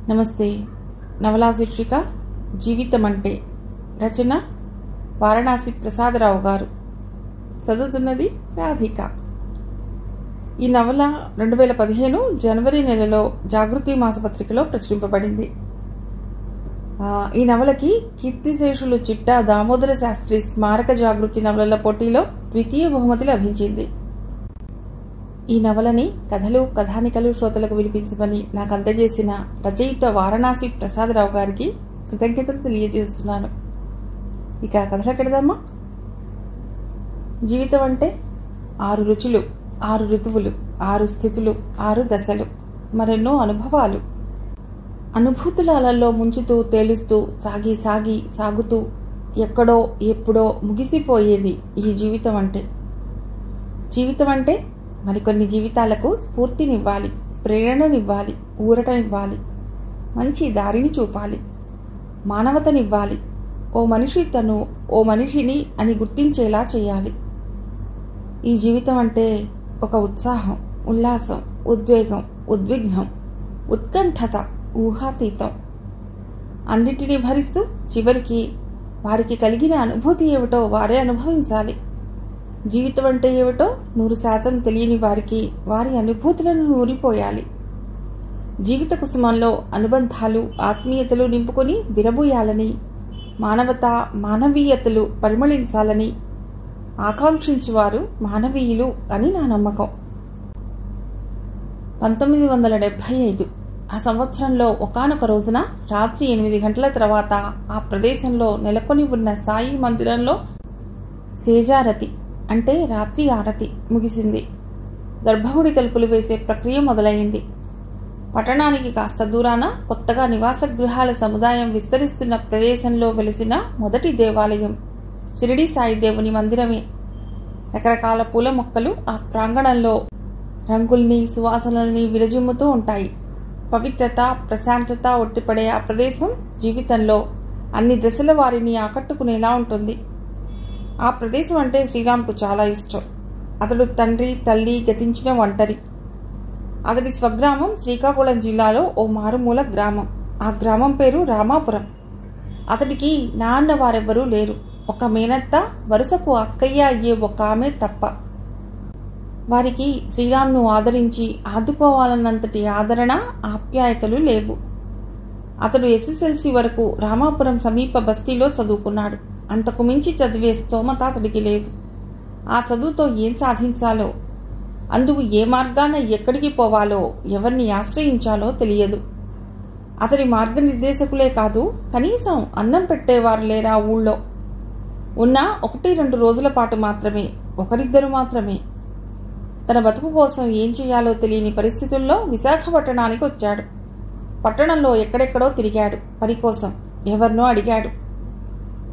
నమస్తే. నవలా శీర్షిక జీవితం అంటే. రచన వారణాసి ప్రసాదరావు గారు. చదువుతున్నది రాధిక. ఈ నవల 2015 జనవరి నెలలో జాగృతి మాసపత్రికలో ప్రచురింపబడింది. ఈ నవలకి కీర్తిశేషులు చిట్టా దామోదర శాస్త్రి స్మారక జాగృతి నవలల పోటీలో ద్వితీయ బహుమతి లభించింది. ఈ నవలని కథలు కథానికలు శ్రోతలకు వినిపించమని నాకు అందజేసిన రచయిత వారణాసి ప్రసాదరావు గారికి కృతజ్ఞతలు తెలియజేస్తున్నాను. ఇక కథలకెడదామా. జీవితం అంటే 6 రుచులు, 6 ఋతువులు, 6 స్థితులు, 6 దశలు, మరెన్నో అనుభవాలు. అనుభూతుల అలల్లో ముంచుతూ తేలుస్తూ సాగుతూ ఎక్కడో ఎప్పుడో ముగిసిపోయేది ఈ జీవితం అంటే. జీవితం అంటే మరికొన్ని జీవితాలకు స్ఫూర్తినివ్వాలి, ప్రేరణనివ్వాలి, ఊరటనివ్వాలి, మంచి దారిని చూపాలి, మానవతనివ్వాలి, ఓ మనిషి తను ఓ మనిషిని అని గుర్తించేలా చేయాలి. ఈ జీవితం అంటే ఒక ఉత్సాహం, ఉల్లాసం, ఉద్వేగం, ఉద్విగ్నం, ఉత్కంఠత, ఊహాతీతం, అన్నిటినీ భరిస్తూ చివరికి వారికి కలిగిన అనుభూతి ఏమిటో వారే అనుభవించాలి. జీవితం అంటే ఏమిటో 100% తెలియని వారికి వారి అనుభూతులను నూరిపోయాలి. జీవిత కుసుమంలో అనుబంధాలు, ఆత్మీయతలు నింపుకొని విరబూయాలని, మానవత, మానవీయతలు పరిమళించాలని ఆకాంక్షించువారు మానవీయులు అని నా నమ్మకం. 1975 ఆ సంవత్సరంలో ఒకానొక రోజున రాత్రి 8 గంటల తర్వాత ఆ ప్రదేశంలో నెలకొని ఉన్న సాయి మందిరంలో సేజారతి అంటే రాత్రి ఆరతి ముగిసింది. గర్భగుడి తలుపులు వేసే ప్రక్రియ మొదలైంది. పట్టణానికి కాస్త దూరాన కొత్తగా నివాస గృహాల సముదాయం విస్తరిస్తున్న ప్రదేశంలో వెలిసిన మొదటి దేవాలయం షిరిడి సాయి దేవుని మందిరమే. రకరకాల పూల మొక్కలు ఆ ప్రాంగణంలో రంగుల్ని, సువాసనల్ని విరజిమ్ముతూ ఉంటాయి. పవిత్రత, ప్రశాంతత ఒట్టిపడే ఆ ప్రదేశం జీవితంలో అన్ని దశల వారిని ఆకట్టుకునేలా ఉంటుంది. ఆ ప్రదేశం అంటే శ్రీరామ్కు చాలా ఇష్టం. అతడు తండ్రి, తల్లి గతించిన ఒంటరి. అతడి స్వగ్రామం శ్రీకాకుళం జిల్లాలో ఓ మారుమూల గ్రామం. ఆ గ్రామం పేరు రామాపురం. అతడికి నాన్న వారెవ్వరూ లేరు. ఒక మేనత్త, వరుసకు అక్కయ్య అయ్యే ఒక ఆమె తప్ప. వారికి శ్రీరామ్ను ఆదరించి ఆదుకోవాలన్నంతటి ఆదరణ, ఆప్యాయతలు లేవు. అతడు SSLC వరకు రామాపురం సమీప బస్తీలో చదువుకున్నాడు. అంతకు మించి చదివే స్తోమత అతడికి లేదు. ఆ చదువుతో ఏం సాధించాలో, అందుకు ఏ మార్గాన ఎక్కడికి పోవాలో, ఎవరిని ఆశ్రయించాలో తెలియదు. అతడి మార్గనిర్దేశకులే కాదు, కనీసం అన్నం పెట్టేవారు లేరా ఊళ్ళో. ఉన్న 1-2 రోజుల పాటు మాత్రమే, ఒకరిద్దరు మాత్రమే. తన బతుకు కోసం ఏం చేయాలో తెలియని పరిస్థితుల్లో విశాఖపట్టణానికి వచ్చాడు. పట్టణంలో ఎక్కడెక్కడో తిరిగాడు. పని కోసం ఎవరినో అడిగాడు.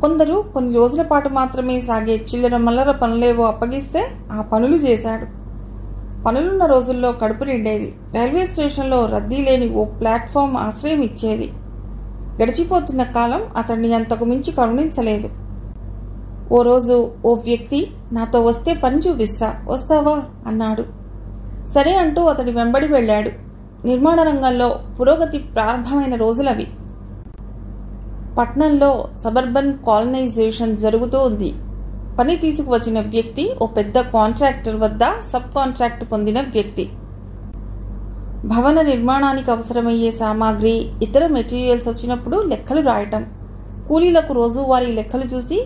కొందరు కొన్ని రోజుల పాటు మాత్రమే సాగే చిల్లర మల్లర పనులేవో అప్పగిస్తే ఆ పనులు చేశాడు. పనులున్న రోజుల్లో కడుపు నిండేది. రైల్వే స్టేషన్లో రద్దీ లేని ఓ ప్లాట్ఫామ్ ఆశ్రయం ఇచ్చేది. గడిచిపోతున్న కాలం అతడిని అంతకు మించి కరుణించలేదు. ఓ రోజు ఓ వ్యక్తి నాతో వస్తే పని చూపిస్తా, వస్తావా అన్నాడు. సరే అంటూ అతడి వెంబడి వెళ్ళాడు. నిర్మాణ రంగంలో పురోగతి ప్రారంభమైన రోజులవి. పట్నంలో సబర్బన్ కాలనైజేషన్ జరుగుతూ ఉంది. పని తీసుకువచ్చిన వ్యక్తి ఓ పెద్ద కాంట్రాక్టర్ వద్ద సబ్ కాంట్రాక్ట్ పొందిన వ్యక్తి. భవన నిర్మాణానికి అవసరమయ్యే సామాగ్రి, ఇతర మెటీరియల్స్ వచ్చినప్పుడు లెక్కలు రాయటం, కూలీలకు రోజువారీ లెక్కలు చూసి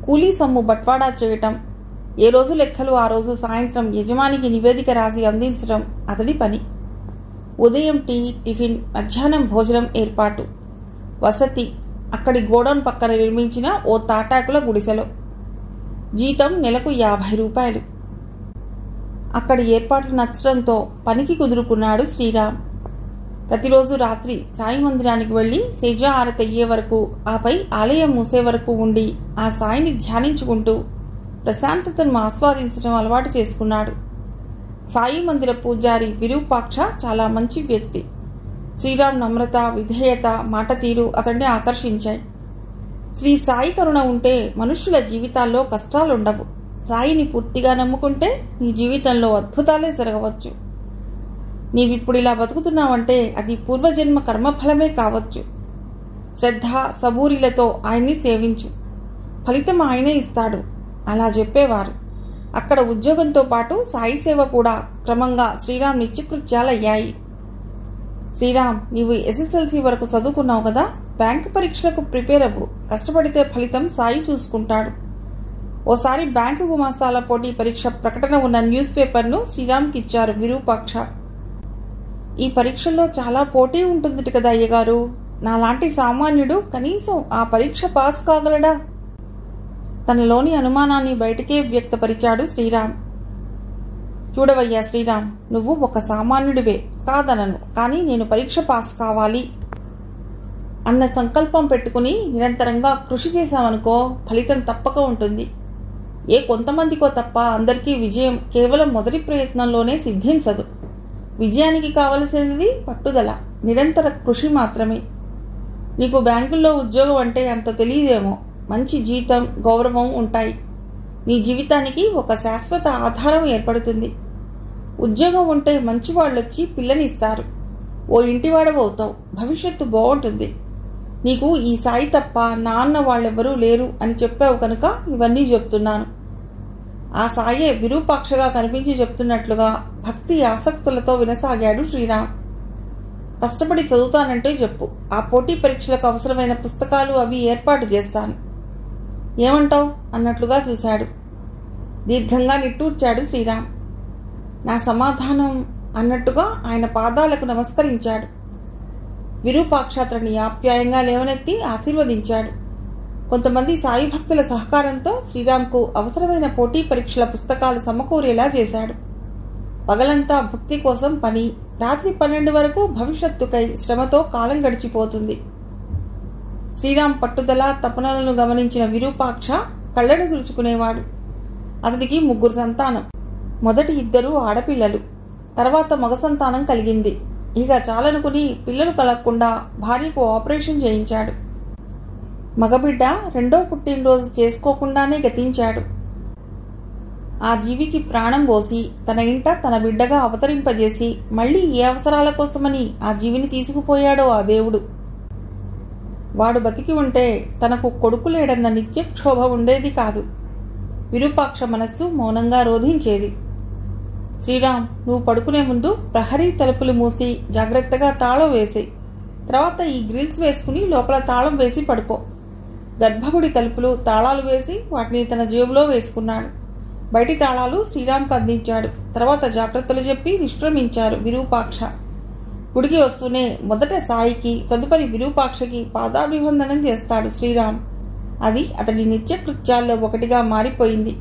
కూలీ సొమ్ము బట్వాడా చేయటం, ఏ రోజు లెక్కలు ఆ రోజు సాయంత్రం యజమానికి నివేదిక రాసి అందించడం అతడి పని. ఉదయం టీ, టిఫిన్, మధ్యాహ్నం భోజనం ఏర్పాటు, వసతి అక్కడి గోడౌన్ పక్కన నిర్మించిన ఓ తాటాకుల గుడిసెలో. జీతం నెలకు 50 రూపాయలు. అక్కడి ఏర్పాట్లు నచ్చడంతో పనికి కుదురుకున్నాడు శ్రీరామ్. ప్రతిరోజు రాత్రి సాయి మందిరానికి వెళ్లి సేజ ఆరతి అయ్యే వరకు, ఆపై ఆలయం మూసే వరకు ఉండి ఆ సాయిని ధ్యానించుకుంటూ ప్రశాంతతను ఆస్వాదించడం అలవాటు చేసుకున్నాడు. సాయి మందిర పూజారి విరూపాక్ష చాలా మంచి వ్యక్తి. శ్రీరామ్ నమ్రత, విధేయత, మాట తీరు అతడిని ఆకర్షించాయి. శ్రీ సాయి కరుణ ఉంటే మనుష్యుల జీవితాల్లో కష్టాలుండవు. సాయిని పూర్తిగా నమ్ముకుంటే నీ జీవితంలో అద్భుతాలే జరగవచ్చు. నీవిప్పుడు ఇలా బతుకుతున్నావంటే అది పూర్వజన్మ కర్మఫలమే కావచ్చు. శ్రద్ధ సబూరిలతో ఆయన్ని సేవించు, ఫలితం ఆయనే ఇస్తాడు అలా చెప్పేవారు. అక్కడ ఉద్యోగంతో పాటు సాయి సేవ కూడా క్రమంగా శ్రీరామ్ నిత్యకృత్యాలయ్యాయి. శ్రీరామ్, నీవు SSLC వరకు చదువుకున్నావు కదా, బ్యాంకు పరీక్షలకు ప్రిపేర్ అవ్వు. కష్టపడితే ఫలితం సాయి చూసుకుంటాడు. ఓసారి బ్యాంకు గుమాస్తాల పోటీ పరీక్ష ప్రకటన ఉన్న న్యూస్ పేపర్ను శ్రీరామ్కి ఇచ్చారు విరూపాక్ష. ఈ పరీక్షల్లో చాలా పోటీ ఉంటుంది కదా అయ్యగారు, నాలాంటి సామాన్యుడు కనీసం ఆ పరీక్ష పాస్ కాగలడా? తనలోని అనుమానాన్ని బయటికే వ్యక్తపరిచాడు శ్రీరామ్. చూడవయ్యా శ్రీరామ్, నువ్వు ఒక సామాన్యుడివే కాదనను, కానీ నేను పరీక్ష పాస్ కావాలి అన్న సంకల్పం పెట్టుకుని నిరంతరంగా కృషి చేశామనుకో ఫలితం తప్పక ఉంటుంది. కొంతమందికో తప్ప అందరికీ విజయం కేవలం మొదటి ప్రయత్నంలోనే సిద్ధించదు. విజయానికి కావలసినది పట్టుదల, నిరంతర కృషి మాత్రమే. నీకు బ్యాంకుల్లో ఉద్యోగం అంటే అంత తెలియదేమో. మంచి జీతం, గౌరవం ఉంటాయి. నీ జీవితానికి ఒక శాశ్వత ఆధారం ఏర్పడుతుంది. ఉద్యోగం ఉంటే మంచి వాళ్ళొచ్చి పిల్లనిస్తారు. ఓ ఇంటివాడవవుతావు. భవిష్యత్తు బాగుంటుంది. నీకు ఈ సాయి తప్ప నాన్న వాళ్ళెవరూ లేరు అని చెప్పావు కనుక ఇవన్నీ చెప్తున్నాను. ఆ సాయే విరూపాక్షగా కనిపించి చెప్తున్నట్లుగా భక్తి ఆసక్తులతో వినసాగాడు శ్రీరామ్. కష్టపడి చదువుతానంటే చెప్పు, ఆ పోటీ పరీక్షలకు అవసరమైన పుస్తకాలు అవి ఏర్పాటు చేస్తాను. ఏమంటావు అన్నట్లుగా చూశాడు. దీర్ఘంగా నిట్టూర్చాడు శ్రీరామ్. నా సమాధానం అన్నట్టుగా ఆయన పాదాలకు నమస్కరించాడు. విరూపాక్ష అతడిని ఆప్యాయంగా లేవనెత్తి ఆశీర్వదించాడు. కొంతమంది సాయి భక్తుల సహకారంతో శ్రీరామ్కు అవసరమైన పోటీ పరీక్షల పుస్తకాలు సమకూరేలా చేశాడు. పగలంతా భక్తి కోసం పని, రాత్రి 12 వరకు భవిష్యత్తుకై శ్రమతో కాలం గడిచిపోతుంది. శ్రీరామ్ పట్టుదల తపనలను గమనించిన విరూపాక్ష కళ్ళను తుడుచుకునేవాడు. అతడికి 3 సంతానం. మొదటి 2 ఆడపిల్లలు, తర్వాత మగ సంతానం కలిగింది. ఇక చాలనుకుని పిల్లలు కలగకుండా భార్యకు ఆపరేషన్ చేయించాడు. మగబిడ్డ 2వ పుట్టినరోజు చేసుకోకుండానే గతించాడు. ఆ జీవికి ప్రాణం పోసి తన ఇంట తన బిడ్డగా అవతరింపజేసి మళ్లీ ఏ అవసరాల కోసమని ఆ జీవిని తీసుకుపోయాడో ఆ దేవుడు. వాడు బతికి ఉంటే తనకు కొడుకు లేడన్న నిత్యక్షోభ ఉండేది కాదు. విరూపాక్ష మనస్సు మౌనంగా రోధించేది. శ్రీరామ్, నువ్వు పడుకునే ముందు ప్రహరీ తలుపులు మూసి జాగ్రత్తగా తాళం వేసి, తర్వాత ఈ గ్రిల్స్ వేసుకుని లోపల తాళం వేసి పడుకో. గర్భగుడి తలుపులు తాళాలు వేసి వాటిని తన జేబులో వేసుకున్నాడు. బయటి తాళాలు శ్రీరామ్కు అందించాడు. తర్వాత జాగ్రత్తలు చెప్పి విశ్రమించారు విరూపాక్ష. గుడికి వస్తూనే మొదట సాయికి, తదుపరి విరూపాక్షకి పాదాభివందనం చేస్తాడు శ్రీరామ్. అది అతడి నిత్యకృత్యాల్లో ఒకటిగా మారిపోయింది.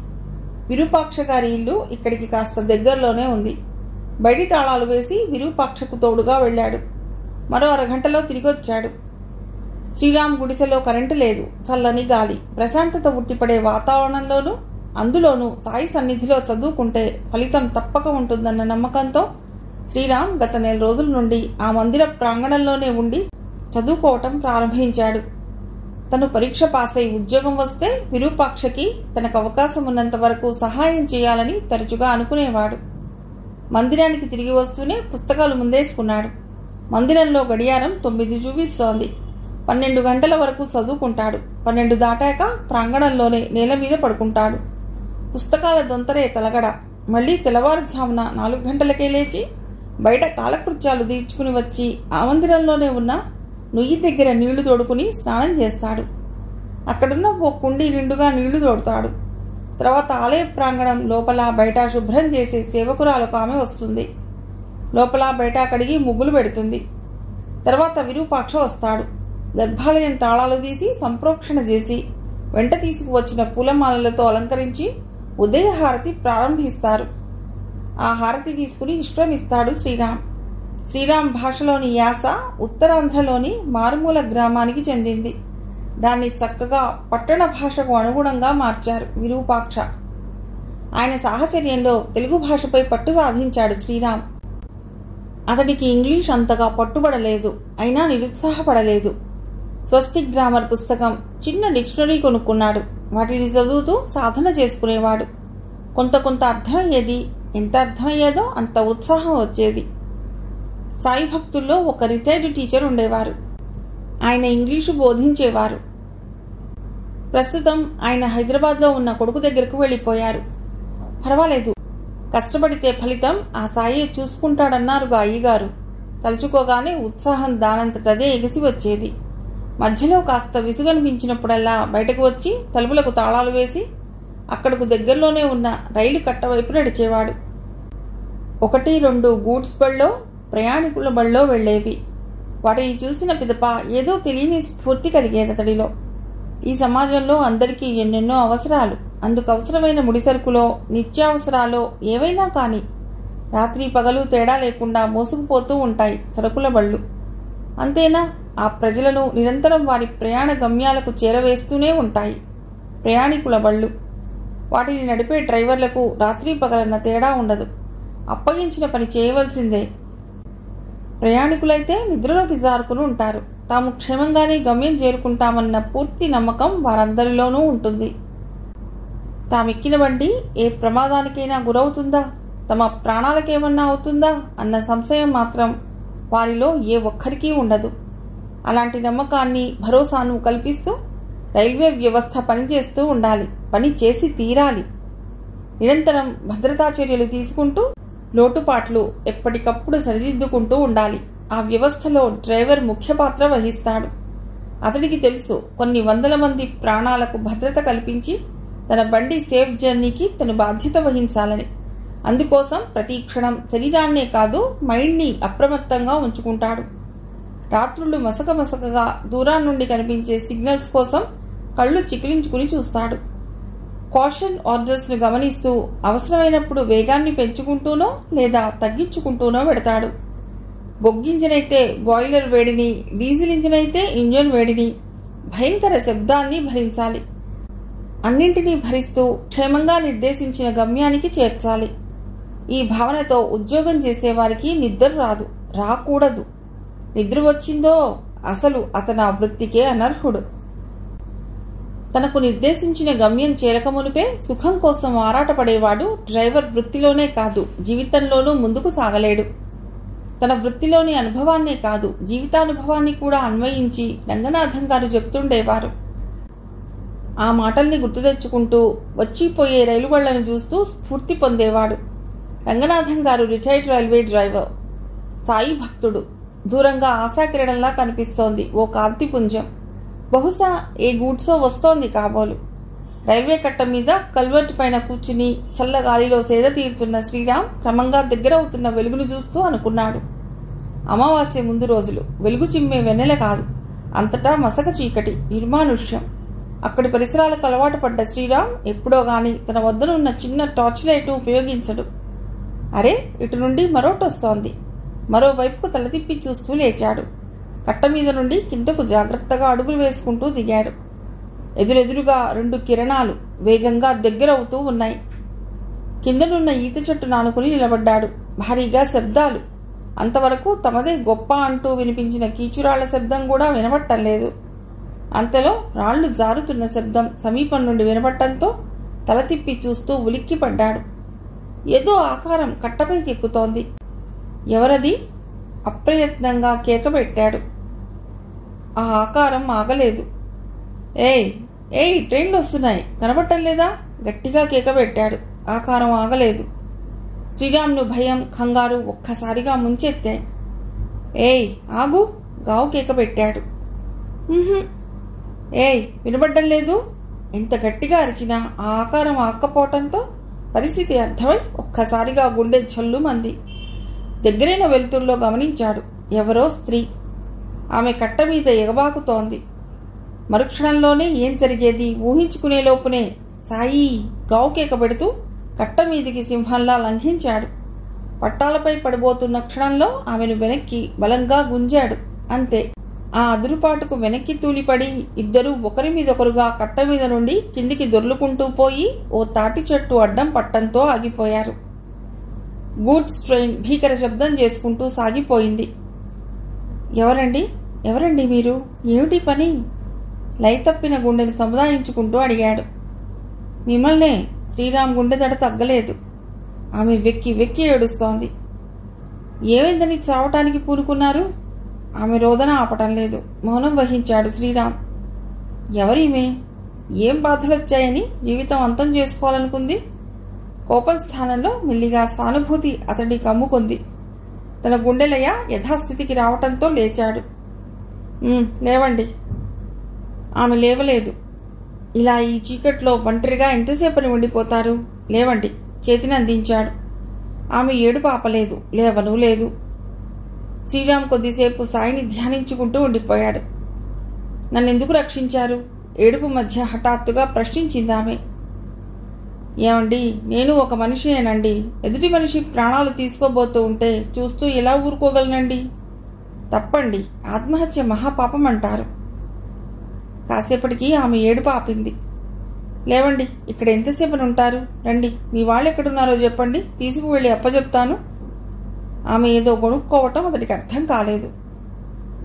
విరూపాక్ష గారి ఇల్లు ఇక్కడికి కాస్త దగ్గరలోనే ఉంది. బయటి తాళాలు వేసి విరూపాక్షకు తోడుగా వెళ్లాడు. మరో అరగంటలో తిరిగొచ్చాడు. శ్రీరామ్ గుడిసెలో కరెంటు లేదు. చల్లని గాలి, ప్రశాంతత ఉట్టిపడే వాతావరణంలోనూ, అందులోనూ సాయి సన్నిధిలో చదువుకుంటే ఫలితం తప్పక ఉంటుందన్న నమ్మకంతో శ్రీరామ్ గత 4 రోజుల నుండి ఆ మందిర ప్రాంగణంలోనే ఉండి చదువుకోవటం ప్రారంభించాడు. తను పరీక్ష పాస్ అయి ఉద్యోగం వస్తే విరూపాక్షకి తనకు అవకాశం ఉన్నంత వరకు సహాయం చేయాలని తరచుగా అనుకునేవాడు. మందిరానికి తిరిగి వస్తూనే పుస్తకాలు ముందేసుకున్నాడు. మందిరంలో గడియారం 9 చూపిస్తోంది. 12 గంటల వరకు చదువుకుంటాడు. 12 దాటాక ప్రాంగణంలోనే నేల మీద పడుకుంటాడు. పుస్తకాల దొంతరే తలగడ. మళ్లీ తెల్లవారుజామున 4 గంటలకే లేచి బయట కాలకృత్యాలు తీర్చుకుని వచ్చి ఆ మందిరంలోనే ఉన్న నుయ్యి దగ్గర నీళ్లు తోడుకుని స్నానం చేస్తాడు. అక్కడున్న ఓ కుండీ నిండుగా నీళ్లు తోడుతాడు. తర్వాత ఆలయ ప్రాంగణం లోపల బయట శుభ్రం చేసే సేవకురాలకు ఆమె వస్తుంది. లోపల బయట కడిగి ముగ్గులు పెడుతుంది. తర్వాత విరూపాక్ష వస్తాడు. గర్భాలయం తాళాలు తీసి సంప్రోక్షణ చేసి వెంట తీసుకువచ్చిన పూలమాలలతో అలంకరించి ఉదయహారతి ప్రారంభిస్తారు. ఆ హారతి తీసుకుని విశ్రమిస్తాడు శ్రీరామ్. శ్రీరామ్ భాషలోని యాస ఉత్తరాంధ్రలోని మారుమూల గ్రామానికి చెందింది. దాన్ని చక్కగా పట్టణ భాషకు అనుగుణంగా మార్చారు విరూపాక్ష. ఆయన సాహచర్యంలో తెలుగు భాషపై పట్టు సాధించాడు శ్రీరామ్. అతడికి ఇంగ్లీష్ అంతగా పట్టుబడలేదు, అయినా నిరుత్సాహపడలేదు. స్వస్తిక్ గ్రామర్ పుస్తకం, చిన్న డిక్షనరీ కొనుక్కున్నాడు. వాటిని చదువుతూ సాధన చేసుకునేవాడు. కొంత అర్థమయ్యేది. ఎంత అర్థమయ్యేదో అంత ఉత్సాహం వచ్చేది. సాయి భక్తుల్లో ఒక రిటైర్డ్ టీచర్ ఉండేవారు. ఆయన ఇంగ్లీషు బోధించేవారు. ప్రస్తుతం ఆయన హైదరాబాద్లో ఉన్న కొడుకు దగ్గరకు వెళ్ళిపోయారు. పర్వాలేదు, కష్టపడితే ఫలితం ఆ సాయి చూసుకుంటాడన్నారుగా అయ్యగారు. తలుచుకోగానే ఉత్సాహం దానంతటదే ఎగిసి వచ్చేది. మధ్యలో కాస్త విసుగనిపించినప్పుడల్లా బయటకు వచ్చి తలుపులకు తాళాలు వేసి అక్కడకు దగ్గరలోనే ఉన్న రైలు కట్టవైపు నడిచేవాడు. 1-2 గూడ్స్ బళ్ళో, ప్రయాణికుల బళ్ళో వెళ్లేవి. వాటిని చూసిన పిదప ఏదో తెలియని స్ఫూర్తి కలిగేది అతడిలో. ఈ సమాజంలో అందరికీ ఎన్నెన్నో అవసరాలు, అందుకు అవసరమైన ముడిసరుకులో, నిత్యావసరాలో ఏవైనా కానీ రాత్రి పగలు తేడా లేకుండా మోసుకుపోతూ ఉంటాయి సరుకుల బళ్ళు. అంతేనా, ఆ ప్రజలను నిరంతరం వారి ప్రయాణ గమ్యాలకు చేరవేస్తూనే ఉంటాయి ప్రయాణికుల బళ్ళు. వాటిని నడిపే డ్రైవర్లకు రాత్రి పగలన్న తేడా ఉండదు. అప్పగించిన పని చేయవలసిందే. ప్రయాణికులైతే నిద్రలోకి జారుకుని ఉంటారు. తాము క్షేమంగానే గమ్యం చేరుకుంటామన్న పూర్తి నమ్మకం వారందరిలోనూ ఉంటుంది. తామెక్కిన బండి ఏ ప్రమాదానికైనా గురవుతుందా, తమ ప్రాణాలకేమన్నా అవుతుందా అన్న సంశయం మాత్రం వారిలో ఏ ఒక్కరికీ ఉండదు. అలాంటి నమ్మకాన్ని, భరోసాను కల్పిస్తూ రైల్వే వ్యవస్థ పనిచేస్తూ ఉండాలి. పని చేసి తీరాలి. నిరంతరం భద్రతా చర్యలు తీసుకుంటూ లోటుపాట్లు ఎప్పటికప్పుడు సరిదిద్దుకుంటూ ఉండాలి. ఆ వ్యవస్థలో డ్రైవర్ ముఖ్య పాత్ర వహిస్తాడు. అతడికి తెలుసు, కొన్ని వందల మంది ప్రాణాలకు భద్రత కల్పించి తన బండి సేఫ్ జర్నీకి తను బాధ్యత వహించాలని. అందుకోసం ప్రతి క్షణం శరీరాన్నే కాదు, మైండ్ని అప్రమత్తంగా ఉంచుకుంటాడు. రాత్రులు మసకగా దూరాన్నుండి కనిపించే సిగ్నల్స్ కోసం కళ్ళు చికిలించుకుని చూస్తాడు. కాషన్ ఆర్డర్స్ ను గమనిస్తూ అవసరమైనప్పుడు వేగాన్ని పెంచుకుంటూనో లేదా తగ్గించుకుంటూనో పెడతాడు. బొగ్గింజన్ అయితే బాయిలర్ వేడిని, డీజిల్ ఇంజిన్ అయితే ఇంజన్ వేడిని, భయంకర శబ్దాన్ని భరించాలి. అన్నింటినీ భరిస్తూ క్షేమంగా నిర్దేశించిన గమ్యానికి చేర్చాలి. ఈ భావనతో ఉద్యోగం చేసేవారికి నిద్ర రాదు, రాకూడదు. నిద్ర వచ్చిందో అసలు అతను ఆ వృత్తికే అనర్హుడు. తనకు నిర్దేశించిన గమ్యం చేరకమునిపే సుఖం కోసం ఆరాటపడేవాడు డ్రైవర్ వృత్తిలోనే కాదు, జీవితంలోనూ ముందుకు సాగలేడు. తన వృత్తిలోని అనుభవాన్నే కాదు, జీవితానుభవాన్ని కూడా అన్వయించి రంగనాథం గారు చెబుతుండేవారు. ఆ మాటల్ని గుర్తు తెచ్చుకుంటూ వచ్చిపోయే రైలు బళ్లను చూస్తూ స్ఫూర్తి పొందేవాడు. రంగనాథం గారు రిటైర్డ్ రైల్వే డ్రైవర్, సాయి భక్తుడు. దూరంగా ఆశాకిరణంలా కనిపిస్తోంది ఓ కాంతిపుంజం. బహుశా ఏ గూడ్సో వస్తోంది కాబోలు. రైల్వే కట్ట మీద కల్వర్ట్ పైన కూర్చుని చల్లగాలిలో సేద తీరుతున్న శ్రీరామ్ క్రమంగా దగ్గరవుతున్న వెలుగును చూస్తూ అనుకున్నాడు. అమావాస్య ముందు రోజులు. వెలుగు చిమ్మే వెన్నెల కాదు, అంతటా మసక చీకటి, నిర్మానుష్యం. అక్కడి పరిసరాలకు అలవాటు పడ్డ శ్రీరామ్ ఎప్పుడో గాని తన వద్దనున్న చిన్న టార్చ్ లైట్ ఉపయోగించడు. అరే, ఇటు నుండి మరోటొస్తోంది. మరోవైపుకు తల తిప్పి చూస్తూ లేచాడు. కట్ట మీద నుండి కిందకు జాగ్రత్తగా అడుగులు వేసుకుంటూ దిగాడు. ఎదురెదురుగా 2 కిరణాలు వేగంగా దగ్గరవుతూ ఉన్నాయి. కిందనున్న ఈత చెట్టు నానుకుని నిలబడ్డాడు. భారీగా శబ్దాలు. అంతవరకు తమదే గొప్ప అంటూ వినిపించిన కీచురాళ్ల శబ్దం కూడా వినబట్టం లేదు. అంతలో రాళ్లు జారుతున్న శబ్దం సమీపం నుండి వినబట్టంతో తల తిప్పి చూస్తూ ఉలిక్కిపడ్డాడు. ఏదో ఆకారం కట్టపైకి ఎక్కుతోంది. ఎవరది? అప్రయత్నంగా కేక పెట్టాడు. ఆ ఆకారం ఆగలేదు. ఏయ్ ఏయ్, ట్రైన్లు వస్తున్నాయి, కనబట్టం లేదా? గట్టిగా కేక పెట్టాడు. ఆకారం ఆగలేదు. శ్రీరామ్ను భయం, కంగారు ఒక్కసారిగా ముంచెత్తాయి. ఏయ్ ఆగు, గావు కేక పెట్టాడు. ఏయ్, వినబడ్డం లేదు? ఎంత గట్టిగా అరిచినా ఆ ఆకారం ఆక్కపోవటంతో పరిస్థితి అర్థమై ఒక్కసారిగా గుండె జల్లుమంది. దగ్గరైన వెలుతురులో గమనించాడు. ఎవరో స్త్రీ. ఆమె కట్ట మీద ఎగబాకుతోంది. మరుక్షణంలోనే ఏం జరిగేది ఊహించుకునే లోపునే సాయి గావు కేక పెడుతూ కట్ట మీదికి సింహంలా లంఘించాడు. పట్టాలపై పడిపోతున్న క్షణంలో ఆమెను వెనక్కి బలంగా గుంజాడు. అంతే. ఆ అదురుపాటుకు వెనక్కి తూలిపడి ఇద్దరూ ఒకరి మీదొకరుగా కట్ట మీద నుండి కిందికి దొర్లుకుంటూ పోయి ఓ తాటి చెట్టు అడ్డం పట్టంతో ఆగిపోయారు. గూడ్స్ ట్రైన్ భీకర శబ్దం చేసుకుంటూ సాగిపోయింది. ఎవరండి, ఎవరండి మీరు? ఏమిటి పని? లయతప్పిన గుండెని సముదాయించుకుంటూ అడిగాడు. మిమ్మల్నే. శ్రీరామ్ గుండె దడ తగ్గలేదు. ఆమె వెక్కి వెక్కి ఏడుస్తోంది. ఏమైందని చావటానికి పూనుకున్నారు? ఆమె రోదన ఆపటం లేదు. మౌనం వహించాడు శ్రీరామ్. ఎవరీమే? ఏం బాధలొచ్చాయని జీవితం అంతం చేసుకోవాలనుకుంది? కోపం స్థానంలో మెల్లిగా సానుభూతి అతడి కమ్ముకుంది. తన గుండెలయ యథాస్థితికి రావటంతో లేచాడు. లేవండి. ఆమె లేవలేదు. ఇలా ఈ చీకట్లో ఒంటరిగా ఎంతసేపని ఉండిపోతారు? లేవండి, చేతిని అందించాడు. ఆమె ఏడుపు ఆపలేదు, లేవను లేదు. శ్రీరామ్ కొద్దిసేపు సాయిని ధ్యానించుకుంటూ ఉండిపోయాడు. నన్నెందుకు రక్షించారు? ఏడుపు మధ్య హఠాత్తుగా ప్రశ్నించింది ఆమె. ఏమండి, నేను ఒక మనిషినేనండి. ఎదుటి మనిషి ప్రాణాలు తీసుకోబోతూ ఉంటే చూస్తూ ఎలా ఊరుకోగలనండి? తప్పండి, ఆత్మహత్య మహాపాపం అంటారు. కాసేపటికి ఆమె ఏడుపు ఆపింది. లేవండి, ఇక్కడ ఎంతసేపని ఉంటారు? రండి, మీ వాళ్ళు ఎక్కడున్నారో చెప్పండి, తీసుకువెళ్ళి అప్పచెప్తాను. ఆమె ఏదో గొణుక్కోవటం అతడికి అర్థం కాలేదు.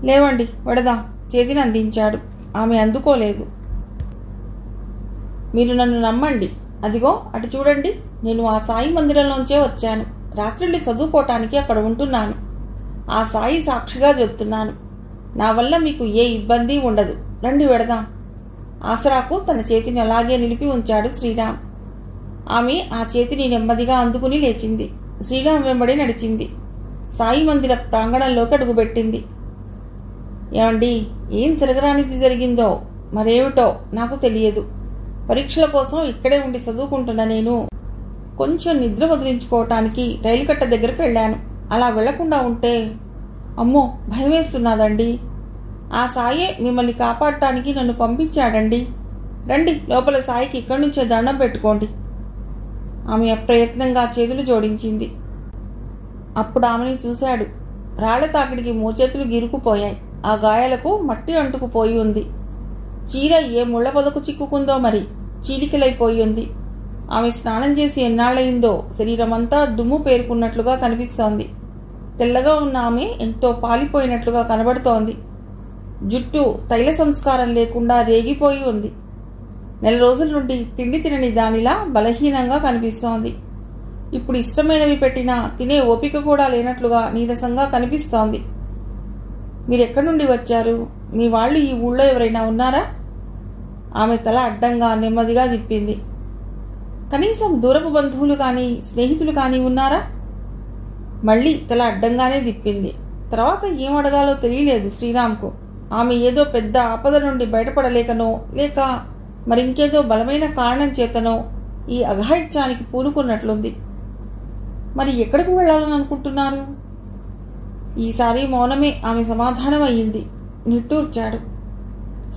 లేవండి, వెడదాం, చేతిని అందించాడు. ఆమె అందుకోలేదు. మీరు నన్ను నమ్మండి. అదిగో అటు చూడండి, నేను ఆ సాయి మందిరంలోంచే వచ్చాను. రాత్రిళ్ళు చదువుకోవటానికి అక్కడ ఉంటున్నాను. ఆ సాయి సాక్షిగా చెప్తున్నాను. నా వల్ల మీకు ఏ ఇబ్బంది ఉండదు. రండి, వెడదాం. ఆసరాకు తన చేతిని అలాగే నిలిపి ఉంచాడు శ్రీరామ్. ఆమె ఆ చేతిని నెమ్మదిగా అందుకుని లేచింది. శ్రీరామ్ వెంబడి నడిచింది. సాయి మందిర ప్రాంగణంలోకి అడుగుపెట్టింది. ఏమండి, ఏం జరగరానిది జరిగిందో మరేమిటో నాకు తెలియదు. పరీక్షల కోసం ఇక్కడే ఉండి చదువుకుంటున్న నేను కొంచెం నిద్ర వదిలించుకోవటానికి రైలు కట్ట దగ్గరకు వెళ్ళాను. అలా వెళ్లకుండా ఉంటే అమ్మో భయమేస్తున్నదండి. ఆ సాయే మిమ్మల్ని కాపాడటానికి నన్ను పంపించాడండి. రండి, లోపల సాయికి ఇక్కడి నుంచే దండం పెట్టుకోండి. ఆమె అప్రయత్నంగా చేతులు జోడించింది. అప్పుడు ఆమెని చూశాడు. రాళ్ల తాకిడికి మోచేతులు గిరుకుపోయాయి. ఆ గాయాలకు మట్టి అంటుకుపోయి ఉంది. చీర ఏ ముళ్ల పొదకు చిక్కుకుందో మరి, చీలికలైపోయి ఉంది. ఆమె స్నానం చేసి ఎన్నాళ్లయిందో శరీరమంతా దుమ్ము పేరుకున్నట్లుగా కనిపిస్తోంది. తెల్లగా ఉన్న ఆమె ఎంతో పాలిపోయినట్లుగా కనబడుతోంది. జుట్టు తైల సంస్కారం లేకుండా రేగిపోయి ఉంది. 4 రోజుల నుండి తిండి తినని దానిలా బలహీనంగా కనిపిస్తోంది. ఇప్పుడు ఇష్టమైనవి పెట్టినా తినే ఓపిక కూడా లేనట్లుగా నీరసంగా కనిపిస్తోంది. మీరెక్కడి నుండి వచ్చారు? మీ వాళ్ళు ఈ ఊళ్ళో ఎవరైనా ఉన్నారా? ఆమె తల అడ్డంగా నెమ్మదిగా తిప్పింది. కనీసం దూరపు బంధువులు కానీ స్నేహితులు కానీ ఉన్నారా? మళ్లీ తల అడ్డంగానే తిప్పింది. తర్వాత ఏం అడగాలో తెలియలేదు శ్రీరామ్కు. ఆమె ఏదో పెద్ద ఆపద నుండి బయటపడలేకనో లేక మరింకేదో బలమైన కారణం చేతనో ఈ అఘాయిత్యానికి పూనుకున్నట్లుంది. మరి ఎక్కడికి వెళ్లాలని అనుకుంటున్నారు? ఈసారి మౌనమే ఆమె సమాధానం అయ్యింది. నిట్టూర్చాడు.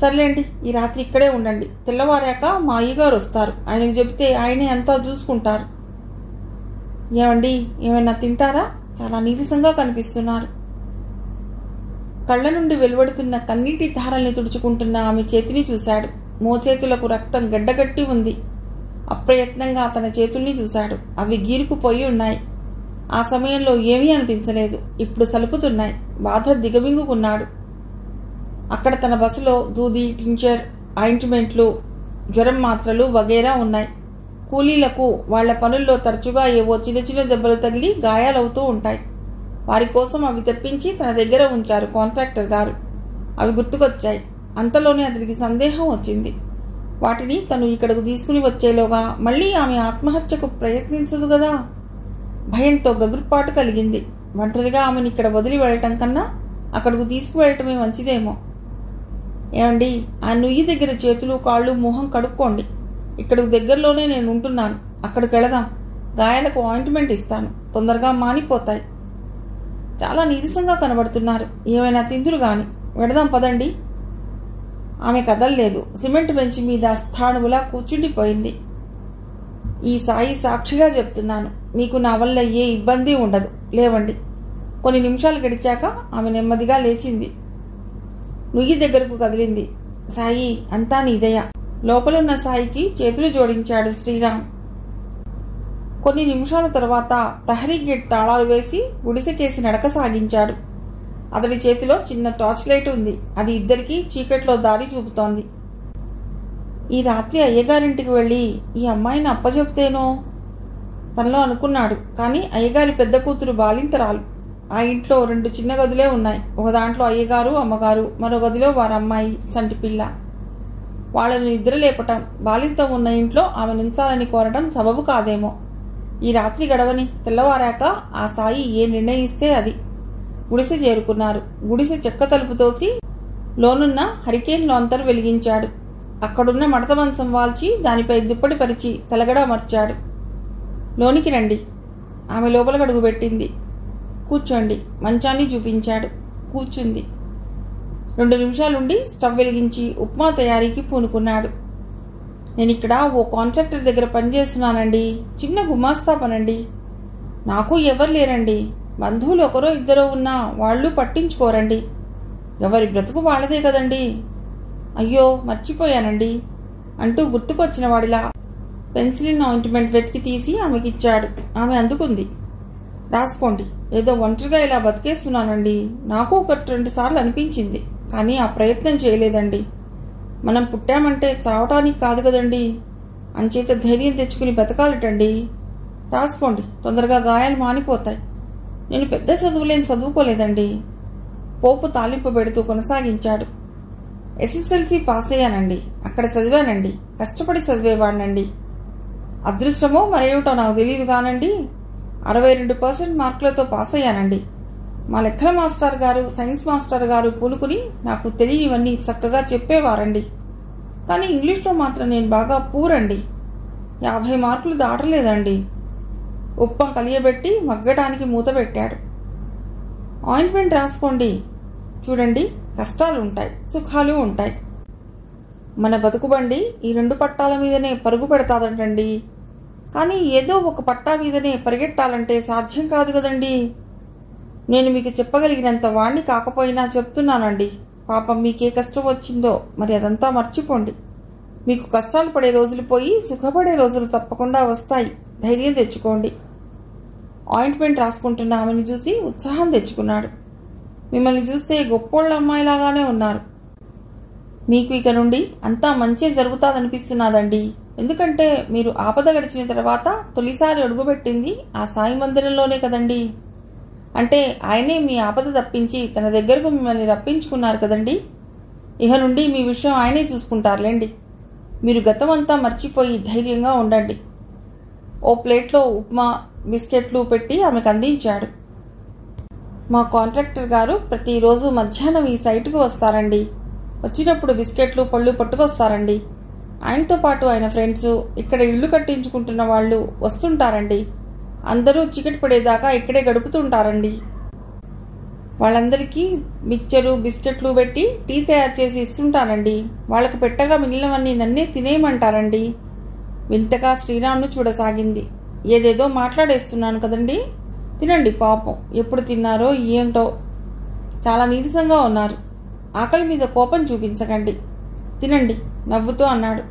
సర్లేండి, ఈ రాత్రి ఇక్కడే ఉండండి. తెల్లవారాక మా అయ్యగారు వస్తారు. ఆయనకు చెబితే ఆయనే అంతా చూసుకుంటారు. ఏమండి, ఏమైనా తింటారా? చాలా నీరసంగా కనిపిస్తున్నారు. కళ్ల నుండి వెలువడుతున్న కన్నీటి ధారల్ని తుడుచుకుంటున్న ఆమె చేతిని చూశాడు. మోచేతులకు రక్తం గడ్డగట్టి ఉంది. అప్రయత్నంగా తన చేతుల్ని చూశాడు. అవి గీరుకుపోయి ఉన్నాయి. ఆ సమయంలో ఏమీ అనిపించలేదు. ఇప్పుడు సలుపుతున్నాయి. బాధ దిగమింగుకున్నాడు. అక్కడ తన బస్సులో దూది, టించర్, ఆయింట్మెంట్లు, జ్వరం మాత్రలు వగేరా ఉన్నాయి. కూలీలకు వాళ్ల పనుల్లో తరచుగా ఏవో చిన్న చిన్న దెబ్బలు తగిలి గాయాలవుతూ ఉంటాయి. వారి కోసం అవి తెప్పించి తన దగ్గర ఉంచారు కాంట్రాక్టర్ గారు. అవి గుర్తుకొచ్చాయి. అంతలోనే అతనికి సందేహం వచ్చింది. వాటిని తను ఇక్కడకు తీసుకుని వచ్చేలోగా మళ్లీ ఆమె ఆత్మహత్యకు ప్రయత్నించదు కదా. భయంతో గగుర్పాటు కలిగింది. ఒంటరిగా ఆమెను ఇక్కడ వదిలి వెళ్లటం కన్నా అక్కడకు తీసుకువెళ్లటమే మంచిదేమో. ఏమండి, ఆ నుయ్యి దగ్గర చేతులు కాళ్ళు మొహం కడుక్కోండి. ఇక్కడకు దగ్గరలోనే నేను ఉంటున్నాను. అక్కడికి వెళదాం. గాయాలకు ఆయింట్మెంట్ ఇస్తాను. తొందరగా మానిపోతాయి. చాలా నీరసంగా కనబడుతున్నారు. ఏమైనా తిందురు గాని. వెడదాం పదండి. ఆమె కదల్లేదు. సిమెంట్ బెంచ్ మీద స్థాణువులా కూర్చుండిపోయింది. ఈ సాయి సాక్షిగా చెప్తున్నాను, మీకు నా వల్ల ఏ ఇబ్బంది ఉండదు. లేవండి. కొన్ని నిమిషాలు గడిచాక ఆమె నెమ్మదిగా లేచింది. నుయ్యి దగ్గరకు కదిలింది. సాయి, అంతా నీదయ. లోపలున్న సాయికి చేతులు జోడించాడు శ్రీరామ్. కొన్ని నిమిషాల తర్వాత ప్రహరీ గేట్ తాళాలు వేసి గుడిసెకేసి నడక సాగించాడు. అతడి చేతిలో చిన్న టార్చ్ లైట్ ఉంది. అది ఇద్దరికీ చీకట్లో దారి చూపుతోంది. ఈ రాత్రి అయ్యగారింటికి వెళ్లి ఈ అమ్మాయిని అప్పచెప్తేనో తనలో అనుకున్నాడు. కానీ అయ్యగారి పెద్ద కూతురు బాలింతరాలు. ఆ ఇంట్లో 2 చిన్న గదులే ఉన్నాయి. ఒక దాంట్లో అయ్యగారు, అమ్మగారు, మరో గదిలో వారి అమ్మాయి చంటి పిల్ల. వాళ్లను నిద్ర లేపటం, బాలింతం ఉన్న ఇంట్లో ఆమె నుంచాలని కోరటం సబబు కాదేమో. ఈ రాత్రి గడవని, తెల్లవారాక ఆ సాయి ఏ నిర్ణయిస్తే అది. గుడిసె చేరుకున్నారు. గుడిసె చెక్క తలుపు తోసి లోనున్న హరికేన్ లాంతర్ వెలిగించాడు. అక్కడున్న మడత మంచం వాల్చి దానిపై దుప్పటి పరిచి తలగడ మర్చాడు. లోనికి రండి. ఆమె లోపల అడుగు పెట్టింది. కూర్చోండి. మంచాన్ని చూపించాడు. కూర్చుంది. 2 నిమిషాలుండి స్టవ్ వెలిగించి ఉప్మా తయారీకి పూనుకున్నాడు. నేనిక్కడ ఓ కాంట్రాక్టర్ దగ్గర పనిచేస్తున్నానండి. చిన్న గుమాస్తా పనండి. నాకు ఎవరు లేరండి. బంధువులు ఒకరో ఇద్దరో ఉన్నా వాళ్ళు పట్టించుకోరండి. ఎవరి బ్రతుకు వాళ్ళదే కదండి. అయ్యో మర్చిపోయానండి అంటూ గుర్తుకొచ్చిన వాడిలా పెన్సిలిన్ ఆయింట్మెంట్ వెతికి తీసి ఆమెకిచ్చాడు. ఆమె అందుకుంది. రాసుకోండి. ఏదో ఒంటరిగా ఇలా బతికేస్తున్నానండి. నాకు 1-2 సార్లు అనిపించింది. కానీ ఆ ప్రయత్నం చేయలేదండి. మనం పుట్టామంటే చావటానికి కాదు కదండి. అంచేత ధైర్యం తెచ్చుకుని బతకాలటండి. రాసుకోండి. తొందరగా గాయాలు మానిపోతాయి. నేను పెద్ద చదువులేని చదువుకోలేదండి. పోపు తాలింపు పెడుతూ కొనసాగించాడు. SSLC పాస్ అయ్యానండి. అక్కడ చదివానండి. కష్టపడి చదివేవాడినండి. అదృష్టమో మరేమిటో నాకు తెలియదు కానండి 62% మార్కులతో పాస్ అయ్యానండి. మా లెక్కల మాస్టర్ గారు, సైన్స్ మాస్టర్ గారు పూనుకుని నాకు తెలియనివన్నీ చక్కగా చెప్పేవారండి. కానీ ఇంగ్లీష్లో మాత్రం నేను బాగా పూరండి. 50 మార్కులు దాటలేదండి. ఉప్మా కలియబెట్టి మగ్గటానికి మూత పెట్టాడు. ఆయింట్మెంట్ రాసుకోండి. చూడండి, కష్టాలు ఉంటాయి, సుఖాలు ఉంటాయి. మన బతుకుబండి ఈ 2 పట్టాల మీదనే పరుగు పెడతాదంటండి. కానీ ఏదో ఒక పట్టా మీదనే పరిగెట్టాలంటే సాధ్యం కాదు కదండి. నేను మీకు చెప్పగలిగినంత వాణ్ణి కాకపోయినా చెప్తున్నానండి. పాపం మీకే కష్టం వచ్చిందో మరి అదంతా మర్చిపోండి. మీకు కష్టాలు పడే రోజులు పోయి సుఖపడే రోజులు తప్పకుండా వస్తాయి. ధైర్యం తెచ్చుకోండి. ఆయింట్మెంట్ రాసుకుంటున్న ఆమెను చూసి ఉత్సాహం తెచ్చుకున్నాడు. మిమ్మల్ని చూస్తే గొప్పోళ్ళ అమ్మాయిలాగానే ఉన్నారు. మీకు ఇక నుండి అంతా మంచి జరుగుతాదనిపిస్తున్నాదండి. ఎందుకంటే మీరు ఆపద గడిచిన తర్వాత తొలిసారి అడుగుపెట్టింది ఆ సాయి మందిరంలోనే కదండి. అంటే ఆయనే మీ ఆపద తప్పించి తన దగ్గరకు మిమ్మల్ని రప్పించుకున్నారు కదండి. ఇక నుండి మీ విషయం ఆయనే చూసుకుంటారులేండి. మీరు గతమంతా మర్చిపోయి ధైర్యంగా ఉండండి. ఓ ప్లేట్లో ఉప్మా, బిస్కెట్లు పెట్టి ఆమెకు అందించాడు. మా కాంట్రాక్టర్ గారు ప్రతిరోజు మధ్యాహ్నం ఈ సైటుకు వస్తారండి. వచ్చినప్పుడు బిస్కెట్లు, పళ్ళు పట్టుకొస్తారండి. ఆయనతో పాటు ఆయన ఫ్రెండ్స్, ఇక్కడ ఇళ్లు కట్టించుకుంటున్న వాళ్ళు వస్తుంటారండి. అందరూ చీకటి పడేదాకా ఇక్కడే గడుపుతుంటారండి. వాళ్ళందరికీ మిక్చరు, బిస్కెట్లు పెట్టి టీ తయారు చేసి ఇస్తుంటానండి. వాళ్లకు పెట్టగా మిగిలినవన్నీ నన్నే తినేయమంటారండి. వింతగా శ్రీరామ్ను చూడసాగింది. ఏదేదో మాట్లాడేస్తున్నాను కదండి. తినండి. పాపం ఎప్పుడు తిన్నారో ఏంటో చాలా నీరసంగా ఉన్నారు. ఆకలి మీద కోపం చూపించకండి. తినండి నవ్వుతూ అన్నాడు.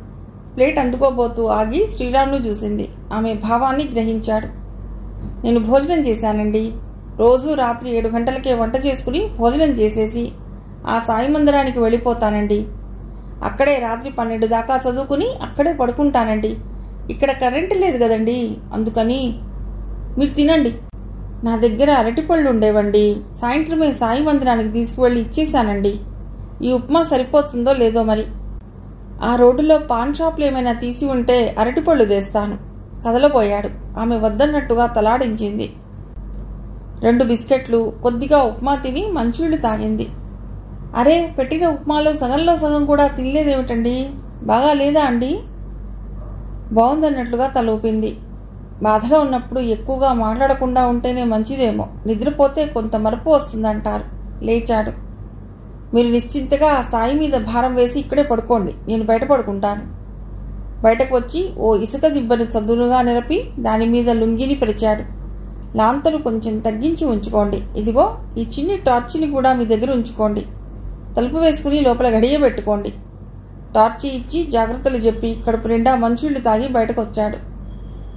ప్లేట్ అందుకోబోతూ ఆగి శ్రీరామ్ను చూసింది. ఆమె భావాన్ని గ్రహించాడు. నేను భోజనం చేశానండి. రోజు రాత్రి 7 గంటలకే వంట చేసుకుని భోజనం చేసేసి ఆ సాయి మందిరానికి వెళ్ళిపోతానండి. అక్కడే రాత్రి 12 దాకా చదువుకుని అక్కడే పడుకుంటానండి. ఇక్కడ కరెంటు లేదు కదండి. అందుకని మీరు తినండి. నా దగ్గర అరటిపళ్ళు ఉండేవండి. సాయంత్రమే సాయి మందిరానికి తీసుకువెళ్ళి ఇచ్చేశానండి. ఈ ఉప్మా సరిపోతుందో లేదో మరి. ఆ రోడ్డులో పాన్ షాపులు ఏమైనా తీసి ఉంటే అరటిపళ్ళు తెస్తాను. కదలబోయాడు. ఆమె వద్దన్నట్టుగా తలాడించింది. 2 బిస్కెట్లు, కొద్దిగా ఉప్మా తిని మంచినీళ్లు తాగింది. అరే, పెట్టిన ఉప్మాలో సగంలో సగం కూడా తినలేదేమిటండి? బాగా లేదా అండి? బాగుందన్నట్లుగా తలూపింది. బాధలో ఉన్నప్పుడు ఎక్కువగా మాట్లాడకుండా ఉంటేనే మంచిదేమో. నిద్రపోతే కొంత మరపు వస్తుందంటారు. లేచాడు. మీరు నిశ్చింతగా ఆ సాయి మీద భారం వేసి ఇక్కడే పడుకోండి. నేను బయట పడుకుంటాను. బయటకు వచ్చి ఓ ఇసుక దిబ్బను చదునుగా నిరపి దాని మీద లుంగిని పరిచాడు. లాంతరు కొంచెం తగ్గించి ఉంచుకోండి. ఇదిగో ఈ చిన్ని టార్చిని కూడా మీ దగ్గర ఉంచుకోండి. తలుపు వేసుకుని లోపల గడియ పెట్టుకోండి. టార్చి ఇచ్చి జాగ్రత్తలు చెప్పి కడుపు నిండా మంచినీళ్లు తాగి బయటకు వచ్చాడు.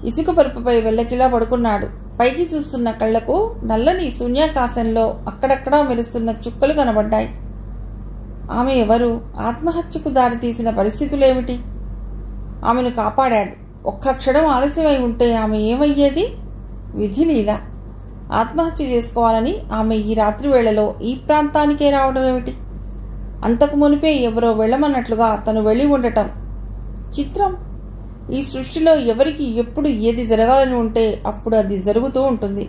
ఇసుక పరుపుపై వెల్లకిలా పడుకున్నాడు. పైకి చూస్తున్న కళ్లకు నల్లని శూన్యాకాశంలో అక్కడక్కడా మెరుస్తున్న చుక్కలు కనబడ్డాయి. ఆమె ఎవరు? ఆత్మహత్యకు దారితీసిన పరిస్థితులేమిటి? ఆమెను కాపాడాడు. ఒక్క క్షణం ఆలస్యమై ఉంటే ఆమె ఏమయ్యేది? విధిలీల. ఆత్మహత్య చేసుకోవాలని ఆమె ఈ రాత్రి వేళలో ఈ ప్రాంతానికే రావడం ఏమిటి? అంతకు మునిపే ఎవరో వెళ్ళమన్నట్లుగా తను వెళ్ళి ఉండటం చిత్రం. ఈ సృష్టిలో ఎవరికి ఎప్పుడు ఏది జరగాలని ఉంటే అప్పుడు అది జరుగుతూ ఉంటుంది.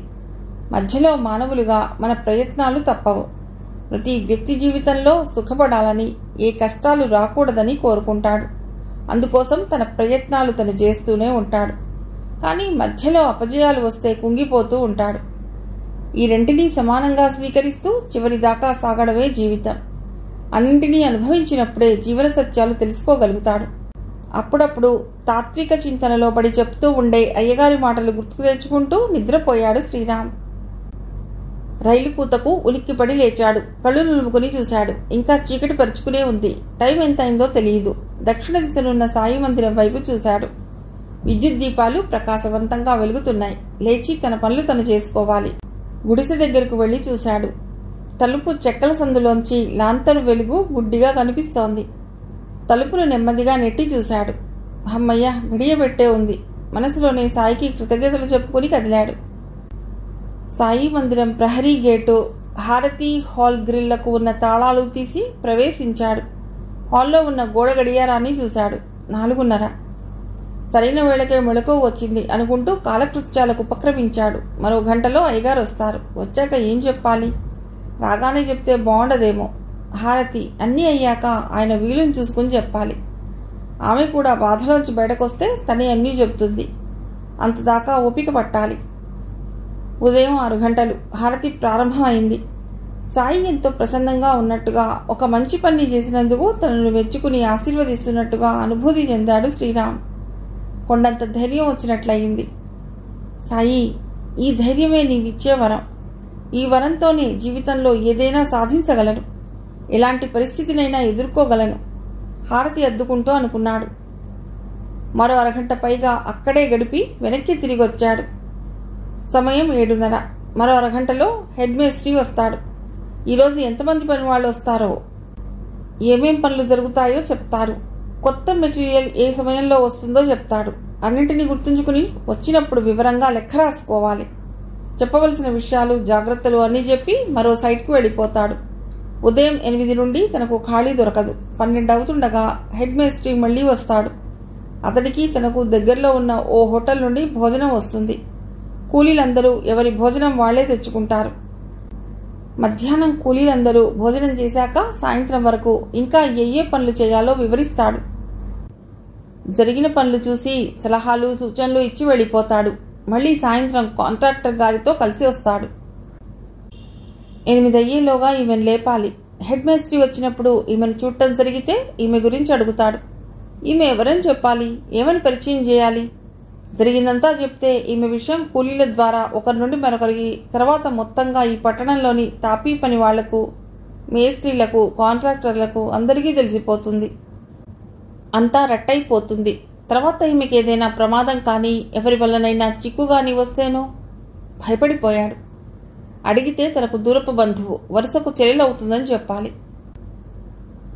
మధ్యలో మానవులుగా మన ప్రయత్నాలు తప్పవు. ప్రతి వ్యక్తి జీవితంలో సుఖపడాలని, ఏ కష్టాలు రాకూడదని కోరుకుంటాడు. అందుకోసం తన ప్రయత్నాలు తను చేస్తూనే ఉంటాడు. కానీ మధ్యలో అపజయాలు వస్తే కుంగిపోతూ ఉంటాడు. ఈ రెంటినీ సమానంగా స్వీకరిస్తూ చివరిదాకా సాగడమే జీవితం. అన్నింటినీ అనుభవించినప్పుడే జీవన సత్యాలు తెలుసుకోగలుగుతాడు. అప్పుడప్పుడు తాత్విక చింతనలో పడి చెప్తూ ఉండే అయ్యగారి మాటలు గుర్తుకు తెచ్చుకుంటూ నిద్రపోయాడు శ్రీరామ్. రైలు కూతకు ఉలిక్కిపడి లేచాడు. కళ్ళు నులుముకుని చూశాడు. ఇంకా చీకటి పరుచుకునే ఉంది. టైం ఎంతైందో తెలియదు. దక్షిణ దిశనున్న సాయి మందిరం వైపు చూశాడు. విద్యుత్ దీపాలు ప్రకాశవంతంగా వెలుగుతున్నాయి. లేచి తన పనులు తను చేసుకోవాలి. గుడిసె దగ్గరకు వెళ్లి చూశాడు. తలుపు చెక్కల సందులోంచి లాంతరు వెలుగు గుడ్డిగా కనిపిస్తోంది. తలుపును నెమ్మదిగా నెట్టి చూశాడు. అమ్మయ్య, విడియబెట్టే ఉంది. మనసులోనే సాయికి కృతజ్ఞతలు చెప్పుకుని కదిలాడు. సాయి మందిరం ప్రహరీ గేటు, హారతి హాల్ గ్రిల్లకు ఉన్న తాళాలు తీసి ప్రవేశించాడు. హాల్లో ఉన్న గోడ గడియారాన్ని చూశాడు. 4:30. సరైన వేళకే మెళకువ వచ్చింది అనుకుంటూ కాలకృత్యాలకు ఉపక్రమించాడు. మరో గంటలో అయ్యగారు వస్తారు. వచ్చాక ఏం చెప్పాలి? రాగానే చెప్తే బాగుండదేమో. హారతి అన్నీ అయ్యాక ఆయన వీలుని చూసుకుని చెప్పాలి. ఆమె కూడా బాధలోంచి బయటకొస్తే తనే అన్నీ చెబుతుంది. అంతదాకా ఓపిక పట్టాలి. ఉదయం 6 గంటలు. హారతి ప్రారంభమైంది. సాయి ఎంతో ప్రసన్నంగా ఉన్నట్టుగా, ఒక మంచి పని చేసినందుకు తనను మెచ్చుకుని ఆశీర్వదిస్తున్నట్టుగా అనుభూతి చెందాడు శ్రీరామ్. కొండంత ధైర్యం వచ్చినట్లయింది. సాయి, ఈ ధైర్యమే నీవిచ్చే వరం. ఈ వరంతోనే జీవితంలో ఏదైనా సాధించగలను. ఎలాంటి పరిస్థితినైనా ఎదుర్కోగలను. హారతి అద్దుకుంటూ అనుకున్నాడు. మరో అరగంట పైగా అక్కడే గడిపి వెనక్కి తిరిగొచ్చాడు. సమయం 7:30. మరో అరగంటలో హెడ్ మేస్ట్రీ వస్తాడు. ఈరోజు ఎంతమంది పని వాళ్ళు వస్తారో, ఏమేం పనులు జరుగుతాయో చెప్తారు. కొత్త మెటీరియల్ ఏ సమయంలో వస్తుందో చెప్తాడు. అన్నింటినీ గుర్తుంచుకుని వచ్చినప్పుడు వివరంగా లెక్క రాసుకోవాలి. చెప్పవలసిన విషయాలు, జాగ్రత్తలు అన్నీ చెప్పి మరో సైట్కు వెళ్ళిపోతాడు. ఉదయం 8 నుండి తనకు ఖాళీ దొరకదు. 12 అవుతుండగా హెడ్ మేస్ట్రీ మళ్లీ వస్తాడు. అతడికి తనకు దగ్గరలో ఉన్న ఓ హోటల్ నుండి భోజనం వస్తుంది. కూలీలందరూ ఎవరి భోజనం వాళ్లే తెచ్చుకుంటారు. మధ్యాహ్నం కూలీలందరూ భోజనం చేశాక సాయంత్రం వరకు ఇంకా ఏ పనులు చేయాలో వివరిస్తాడు. జరిగిన పనులు చూసి సలహాలు, సూచనలు ఇచ్చి వెళ్ళిపోతాడు. మళ్లీ సాయంత్రం కాంట్రాక్టర్ గారితో కలిసి వస్తాడు. 8 అయ్యేలోగా ఈమెను లేపాలి. హెడ్ మేస్ట్రీ వచ్చినప్పుడు ఈమెను చూడటం జరిగితే ఈమె గురించి అడుగుతాడు. ఈమె ఎవరని చెప్పాలి? ఏమని పరిచయం చేయాలి? జరిగిందంతా చెప్తే ఈమె విషయం కూలీల ద్వారా ఒకరి నుండి మరొకరికి, తర్వాత మొత్తంగా ఈ పట్టణంలోని తాపీ పని వాళ్లకు, మేస్త్రీలకు, కాంట్రాక్టర్లకు అందరికీ తెలిసిపోతుంది. అంతా రట్టయిపోతుంది. తర్వాత ఈమెకి ఏదైనా ప్రమాదం కానీ, ఎవరి వల్లనైనా చిక్కు కానీ వస్తేనో? భయపడిపోయాడు. అడిగితే తనకు దూరపు బంధువు, వరుసకు చెల్లెలవుతుందని చెప్పాలి.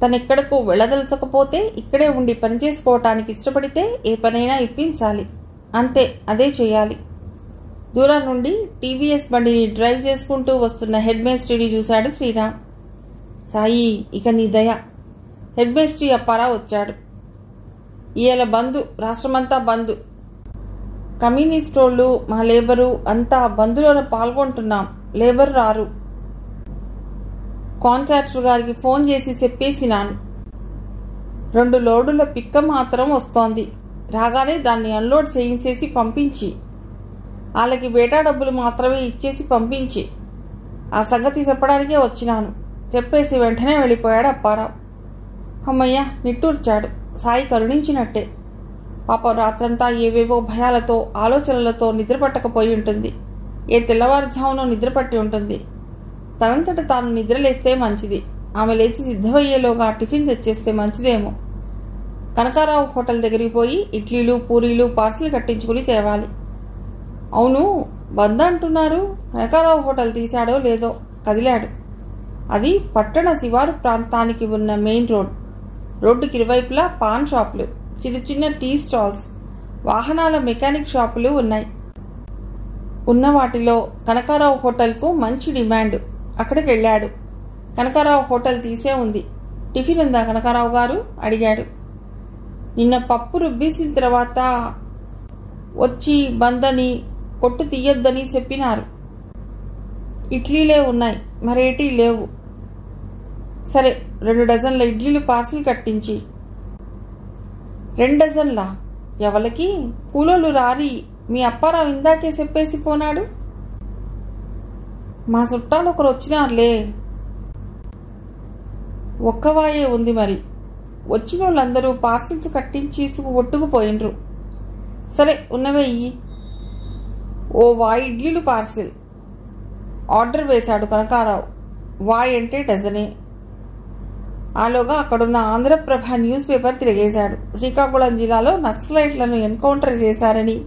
తనెక్కడకు వెళ్లదలుచకపోతే ఇక్కడే ఉండి పనిచేసుకోవటానికి ఇష్టపడితే ఏ పనైనా ఇప్పించాలి. అంతే, అదే చెయ్యాలి. దూరం నుండి టీవీఎస్ బండిని డ్రైవ్ చేసుకుంటూ వస్తున్న హెడ్ మేస్ట్రీని చూశాడు శ్రీరామ్. సాయి, ఇక నీ దయ. హెడ్ మేస్ట్రీ అప్పారావు వచ్చాడు. ఇయాల బంద్, రాష్ట్రమంతా బంద్. కమ్యూనిస్టోళ్ళు, మా లేబరు అంతా బంద్లోనే పాల్గొంటున్నాం. లేబర్ రారు. కాంట్రాక్టర్ గారికి ఫోన్ చేసి చెప్పేసినాను. 2 లోడుల పిక్క మాత్రం వస్తోంది. రాగానే దాన్ని అన్లోడ్ చేయించేసి పంపించి, వాళ్ళకి బేటా డబ్బులు మాత్రమే ఇచ్చేసి పంపించి, ఆ సంగతి చెప్పడానికే వచ్చినాను. చెప్పేసి వెంటనే వెళ్ళిపోయాడు అప్పారావు. అమ్మయ్య, నిట్టూర్చాడు. సాయి కరుణించినట్టే. పాపం రాత్రంతా ఏవేవో భయాలతో, ఆలోచనలతో నిద్రపట్టకపోయి ఉంటుంది. ఏ తెల్లవారుజామునో నిద్రపట్టి ఉంటుంది. తనంతట తాను నిద్రలేస్తే మంచిది. ఆమె లేచి సిద్ధమయ్యేలోగా టిఫిన్ తెచ్చేస్తే మంచిదేమో. కనకారావు హోటల్ దగ్గరికి పోయి ఇడ్లీలు, పూరీలు పార్సిల్ కట్టించుకుని తేవాలి. అవును, బంద్ అంటున్నారు. కనకారావు హోటల్ తీశాడో లేదో. కదిలాడు. అది పట్టణ శివారు ప్రాంతానికి ఉన్న మెయిన్ రోడ్. రోడ్డుకి ఇరువైపులా పాన్ షాపులు, చిన్న చిన్న టీ స్టాల్స్, వాహనాల మెకానిక్ షాపులు ఉన్నాయి. ఉన్న వాటిలో కనకారావు హోటల్కు మంచి డిమాండ్. అక్కడికి వెళ్ళాడు. కనకారావు హోటల్ తీసే ఉంది. టిఫిన్ ఉందా కనకారావు గారు అడిగాడు. నిన్న పప్పు రుబ్బేసిన తర్వాత వచ్చి బందని కొట్టు తీయొద్దని చెప్పినారు. ఇడ్లీలే ఉన్నాయి, మరేటీ లేవు. సరే 2 డజన్ల ఇడ్లీలు పార్సిల్ కట్టించి. 2 డజన్లా? ఎవరికి? కూలోళ్ళు రారి. మీ అప్పారావు ఇందాకే చెప్పేసి పోనాడు. మా చుట్టాలు ఒకరు వచ్చినారులే. ఒక్కవాయే ఉంది మరి. వచ్చిన వాళ్ళందరూ పార్సిల్స్ కట్టించి ఒట్టుకుపోయినరు. సరే ఉన్నవెయ్యి. ఓ వాయి ఇడ్లీలు పార్సిల్ ఆర్డర్ వేశాడు కనకారావు. వాయి అంటే డజనే. ఆలోగా అక్కడున్న ఆంధ్రప్రభ న్యూస్ పేపర్ తిరిగేశాడు. శ్రీకాకుళం జిల్లాలో నక్సలైట్లను ఎన్కౌంటర్ చేశారని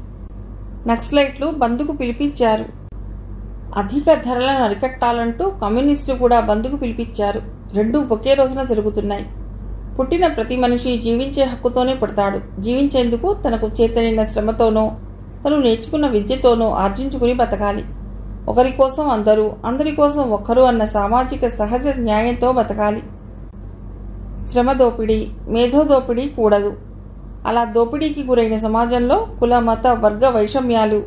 నక్సలైట్లు బంద్కు పిలిపించారు. అధిక ధరలను అరికట్టాలంటూ కమ్యూనిస్టులు కూడా బంద్కు పిలిపించారు. రెండూ ఒకే రోజున జరుగుతున్నాయి. పుట్టిన ప్రతి మనిషి జీవించే హక్కుతోనే పుడతాడు. జీవించేందుకు తనకు చేతనైన శ్రమతోనో తను నేర్చుకున్న విద్యతోనో ఆర్జించుకుని బతకాలి. ఒకరి కోసం అందరూ, అందరి కోసం ఒక్కరు అన్న సామాజిక సహజ న్యాయంతో బతకాలి. శ్రమ దోపిడీ, మేధో దోపిడీ కూడదు. అలా దోపిడీకి గురైన సమాజంలో కుల మత వర్గ వైషమ్యాలు,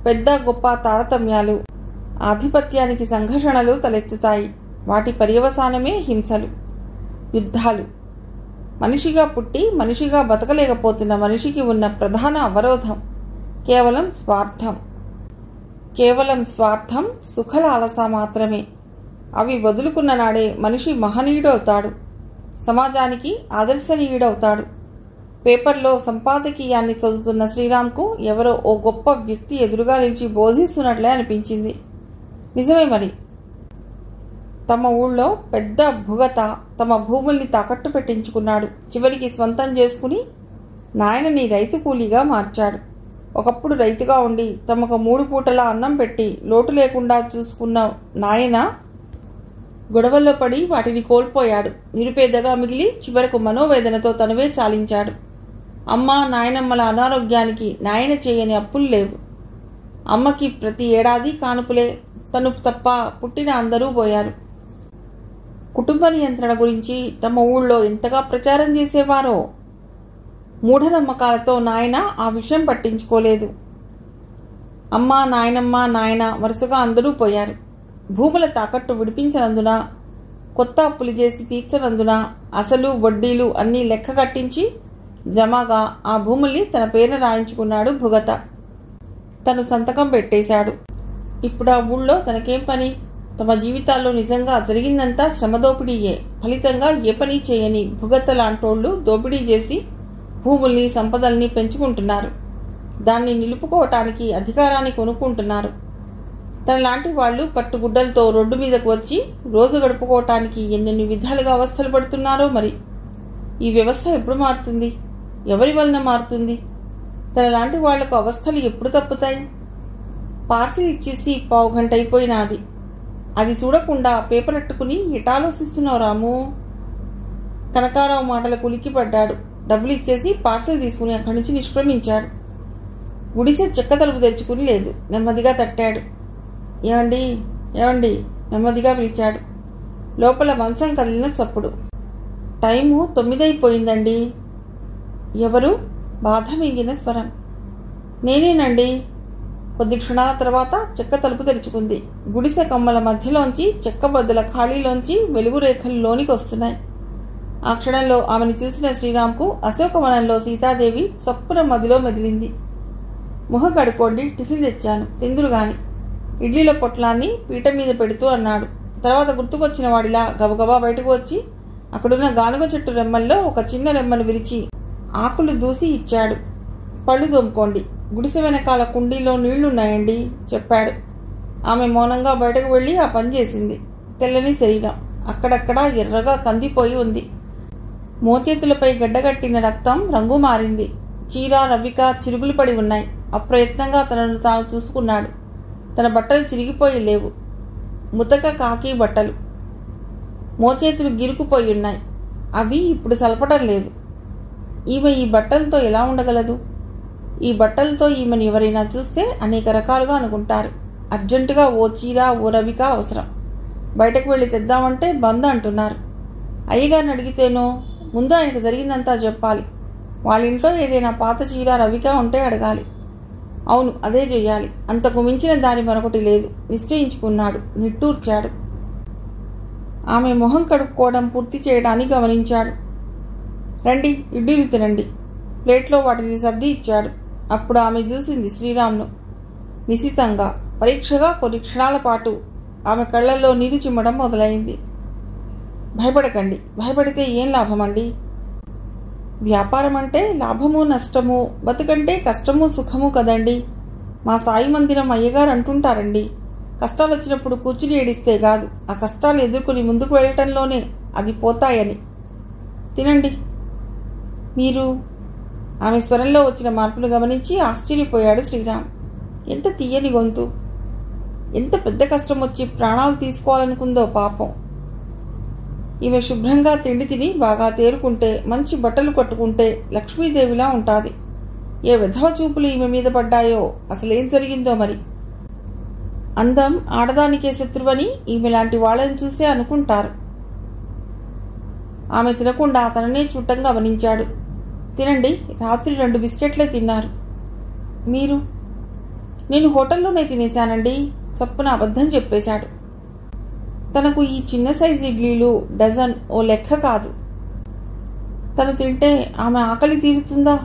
పెద్ద గొప్ప తారతమ్యాలు, ఆధిపత్యానికి సంఘర్షణలు తలెత్తుతాయి. వాటి పర్యవసానమే హింసలు, యుద్ధాలు. మనిషిగా పుట్టి మనిషిగా బతకలేకపోతున్న మనిషికి ఉన్న ప్రధాన అవరోధం కేవలం స్వార్థం. కేవలం స్వార్థం, సుఖలాలస మాత్రమే. అవి వదులుకున్న నాడే మనిషి మహనీయుడవుతాడు, సమాజానికి ఆదర్శనీయుడవుతాడు. పేపర్లో సంపాదకీయాన్ని చదువుతున్న శ్రీరామ్కు ఎవరో ఓ గొప్ప వ్యక్తి ఎదురుగా నిలిచి బోధిస్తున్నట్లే అనిపించింది. నిజమే మరి. తమ ఊళ్ళో పెద్ద భుగత తమ భూముల్ని తాకట్టు పెట్టించుకున్నాడు. చివరికి స్వంతం చేసుకుని నాయనని రైతు కూలీగా మార్చాడు. ఒకప్పుడు రైతుగా ఉండి తమకు 3 పూటలా అన్నం పెట్టి లోటు లేకుండా చూసుకున్న నాయన గొడవల్లో పడి వాటిని కోల్పోయాడు. నిరుపేదగా మిగిలి చివరకు మనోవేదనతో తనువే చాలించాడు. అమ్మ నాయనమ్మల అనారోగ్యానికి నాయన చేయని అప్పులు లేవు. అమ్మకి ప్రతి ఏడాది కానుపులే. తను తప్ప పుట్టిన అందరూ పోయారు. కుటుంబ నియంత్రణ గురించి తమ ఊళ్ళో ఎంతగా ప్రచారం చేసేవారో. మూఢనమ్మకాలతో నాయన ఆ విషయం పట్టించుకోలేదు. అమ్మ నాయనమ్మ నాయన వరుసగా అందరూ పోయారు. భూముల తాకట్టు విడిపించనందున, కొత్త అప్పులు చేసి తీర్చనందున అసలు వడ్డీలు అన్నీ లెక్క కట్టించి జమాగా ఆ భూముల్ని తన పేరున రాయించుకున్నాడు భుగత. తను సంతకం పెట్టేశాడు. ఇప్పుడు ఆ ఊళ్ళో తనకేం పని? తమ జీవితాల్లో నిజంగా జరిగిందంతా శ్రమదోపిడీయే. ఫలితంగా ఏ పని చేయని భుగత లాంటోళ్లు దోపిడీ చేసి భూముల్ని సంపదల్ని పెంచుకుంటున్నారు. దాన్ని నిలుపుకోవటానికి అధికారాన్ని కొనుక్కుంటున్నారు. తనలాంటి వాళ్లు కట్టుగుడ్డలతో రోడ్డు మీదకు వచ్చి రోజు గడుపుకోవటానికి ఎన్నెన్ని విధాలుగా అవస్థలు పడుతున్నారో మరి. ఈ వ్యవస్థ ఎప్పుడు మారుతుంది? ఎవరి వలన మారుతుంది? తనలాంటి వాళ్లకు అవస్థలు ఎప్పుడు తప్పుతాయి? పార్సిల్ ఇచ్చేసి 1/2 గంట అయిపోయినాది. అది చూడకుండా పేపర్ అట్టుకుని ఎటాలోచిస్తున్నావు రాము? కనకారావు మాటలకు ఉలిక్కిపడ్డాడు. డబ్బులు ఇచ్చేసి పార్సిల్ తీసుకుని అక్కడి నుంచి నిష్క్రమించాడు. గుడిసె చెక్క తలుపు తెరుచుకుని లేదు. నెమ్మదిగా తట్టాడు. ఏమండి ఏమండి నెమ్మదిగా పిలిచాడు. లోపల మంచం కదిలిన చప్పుడు. టైము 9 అయిపోయిందండి. ఎవరు? బాధ మింగిన స్వరం. నేనేనండి. కొద్ది క్షణాల తర్వాత చెక్క తలుపు తెరుచుకుంది. గుడిసె కమ్మల మధ్యలోంచి చెక్క బద్దల ఖాళీలోంచి వెలుగు రేఖలు లోనికి వస్తున్నాయి. ఆ క్షణంలో ఆమెను చూసిన శ్రీరామ్కు అశోకవనంలో సీతాదేవి చప్పున మదిలో మెదిలింది. ముఖ కడుకోండి, టిఫిన్ తెచ్చాను, తిందురుగాని. ఇడ్లీల పొట్లాన్ని పీట మీద పెడుతూ అన్నాడు. తర్వాత గుర్తుకొచ్చిన వాడిలా గబగబా బయటకు వచ్చి అక్కడున్న గానుగ చెట్టు రెమ్మల్లో ఒక చిన్న రెమ్మను విరిచి ఆకులు దూసి ఇచ్చాడు. పళ్ళు దొమ్ముకోండి, గుడిసె వెనకాల కుండీలో నీళ్లున్నాయండి చెప్పాడు. ఆమె మౌనంగా బయటకు వెళ్లి ఆ పని చేసింది. తెల్లని శరీరం అక్కడక్కడా ఎర్రగా కందిపోయి ఉంది. మోచేతులపై గడ్డగట్టిన రక్తం రంగు మారింది. చీర రవిక చిరుగులు పడి ఉన్నాయి. అప్రయత్నంగా తనను తాను చూసుకున్నాడు. తన బట్టలు చిరిగిపోయి లేవు. ముతక కాకి బట్టలు. మోచేతులు గిరుకుపోయి ఉన్నాయి. అవి ఇప్పుడు సలపడం లేదు. ఈమె ఈ బట్టలతో ఎలా ఉండగలదు? ఈ బట్టలతో ఈమెను ఎవరైనా చూస్తే అనేక రకాలుగా అనుకుంటారు. అర్జెంటుగా ఓ చీర ఓ రవిక అవసరం. బయటకు వెళ్ళి తెద్దామంటే బంద్ అంటున్నారు. అయ్యగారిని అడిగితేనో ముందు ఆయనకు జరిగిందంతా చెప్పాలి. వాళ్ళ ఇంట్లో ఏదైనా పాత చీర రవిక ఉంటే అడగాలి. అవును, అదే చెయ్యాలి. అంతకు మించిన దారి మరొకటి లేదు నిశ్చయించుకున్నాడు. నిట్టూర్చాడు. ఆమె మొహం కడుక్కోవడం పూర్తి చేయడాన్ని గమనించాడు. రండి, ఇడ్లీలు తినండి. ప్లేట్లో వాటిని సర్ది ఇచ్చాడు. అప్పుడు ఆమె చూసింది శ్రీరామ్ను. నిశితంగా, పరీక్షగా కొన్ని క్షణాల పాటు ఆమె కళ్లల్లో నీరు చిమ్మడం మొదలైంది. భయపడకండి. భయపడితే ఏం లాభమండి? వ్యాపారం అంటే లాభము నష్టము, బతుకంటే కష్టము సుఖము కదండి. మా సాయి మందిరం అయ్యగారు అంటుంటారండి, కష్టాలు వచ్చినప్పుడు కూర్చుని ఏడిస్తే కాదు, ఆ కష్టాలు ఎదుర్కొని ముందుకు వెళ్ళటంలోనే అది పోతాయని. తినండి. మీరు? ఆమె స్వరంలో వచ్చిన మార్పును గమనించి ఆశ్చర్యపోయాడు శ్రీరామ్. ఎంత తీయని గొంతు! ఎంత పెద్ద కష్టం వచ్చి ప్రాణాలు తీసుకోవాలనుకుందో పాపం. ఈమె శుభ్రంగా తిండి తిని బాగా తేరుకుంటే, మంచి బట్టలు కట్టుకుంటే లక్ష్మీదేవిలా ఉంటాది. ఏ విధవ చూపులు ఈమె మీద పడ్డాయో, అసలేం జరిగిందో మరి. అందం ఆడదానికే శత్రువని ఈమె లాంటి వాళ్ళని చూసే అనుకుంటారు. ఆమె తినకుండా తననే చుట్టంగా గమనించాడు. తినండి. రాత్రి 2 బిస్కెట్లే తిన్నారు. మీరు? నేను హోటల్లోనే తినేశానండి. చప్పున అబద్ధం చెప్పేశాడు. తనకు ఈ చిన్న సైజు ఇడ్లీలు డజన్ ఓ లెక్క కాదు. తను తింటే ఆమె ఆకలి తీరుతుందా?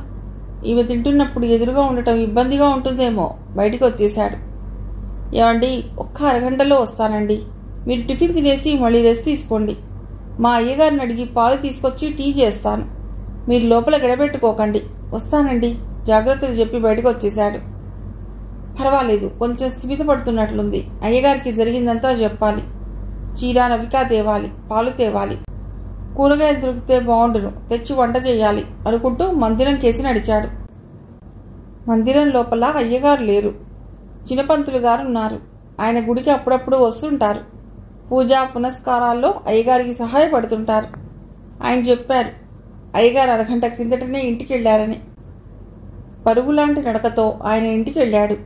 ఈమె తింటున్నప్పుడు ఎదురుగా ఉండటం ఇబ్బందిగా ఉంటుందేమో. బయటికి వచ్చేశాడు. ఏమండి, ఒక్క అరగంటలో వస్తానండి. మీరు టిఫిన్ తినేసి మళ్ళీ రెస్ట్ తీసుకోండి. మా అయ్యగారిని అడిగి పాలు తీసుకొచ్చి టీ చేస్తాను. మీరు లోపల గడబెట్టుకోకండి. వస్తానండి జాగ్రత్తలు చెప్పి బయటకు వచ్చేశాడు. పర్వాలేదు, కొంచెం స్థిమిత పడుతున్నట్లుంది. అయ్యగారికి జరిగిందంతా చెప్పాలి. చీర రవికా తేవాలి, పాలు తేవాలి, కూరగాయలు దొరికితే బాగుండును, తెచ్చి వంట చేయాలి అనుకుంటూ మందిరం కేసి నడిచాడు. మందిరం లోపల అయ్యగారు లేరు. చిన్నపంతులు గారు ఉన్నారు. ఆయన గుడికి అప్పుడప్పుడు వస్తుంటారు. పూజా పునస్కారాల్లో అయ్యగారికి సహాయపడుతుంటారు. ఆయన చెప్పారు, అయ్యగారు అరగంట క్రిందటనే ఇంటికి వెళ్ళారని. పరుగులాంటి నడకతో ఆయన ఇంటికి వెళ్ళాడు.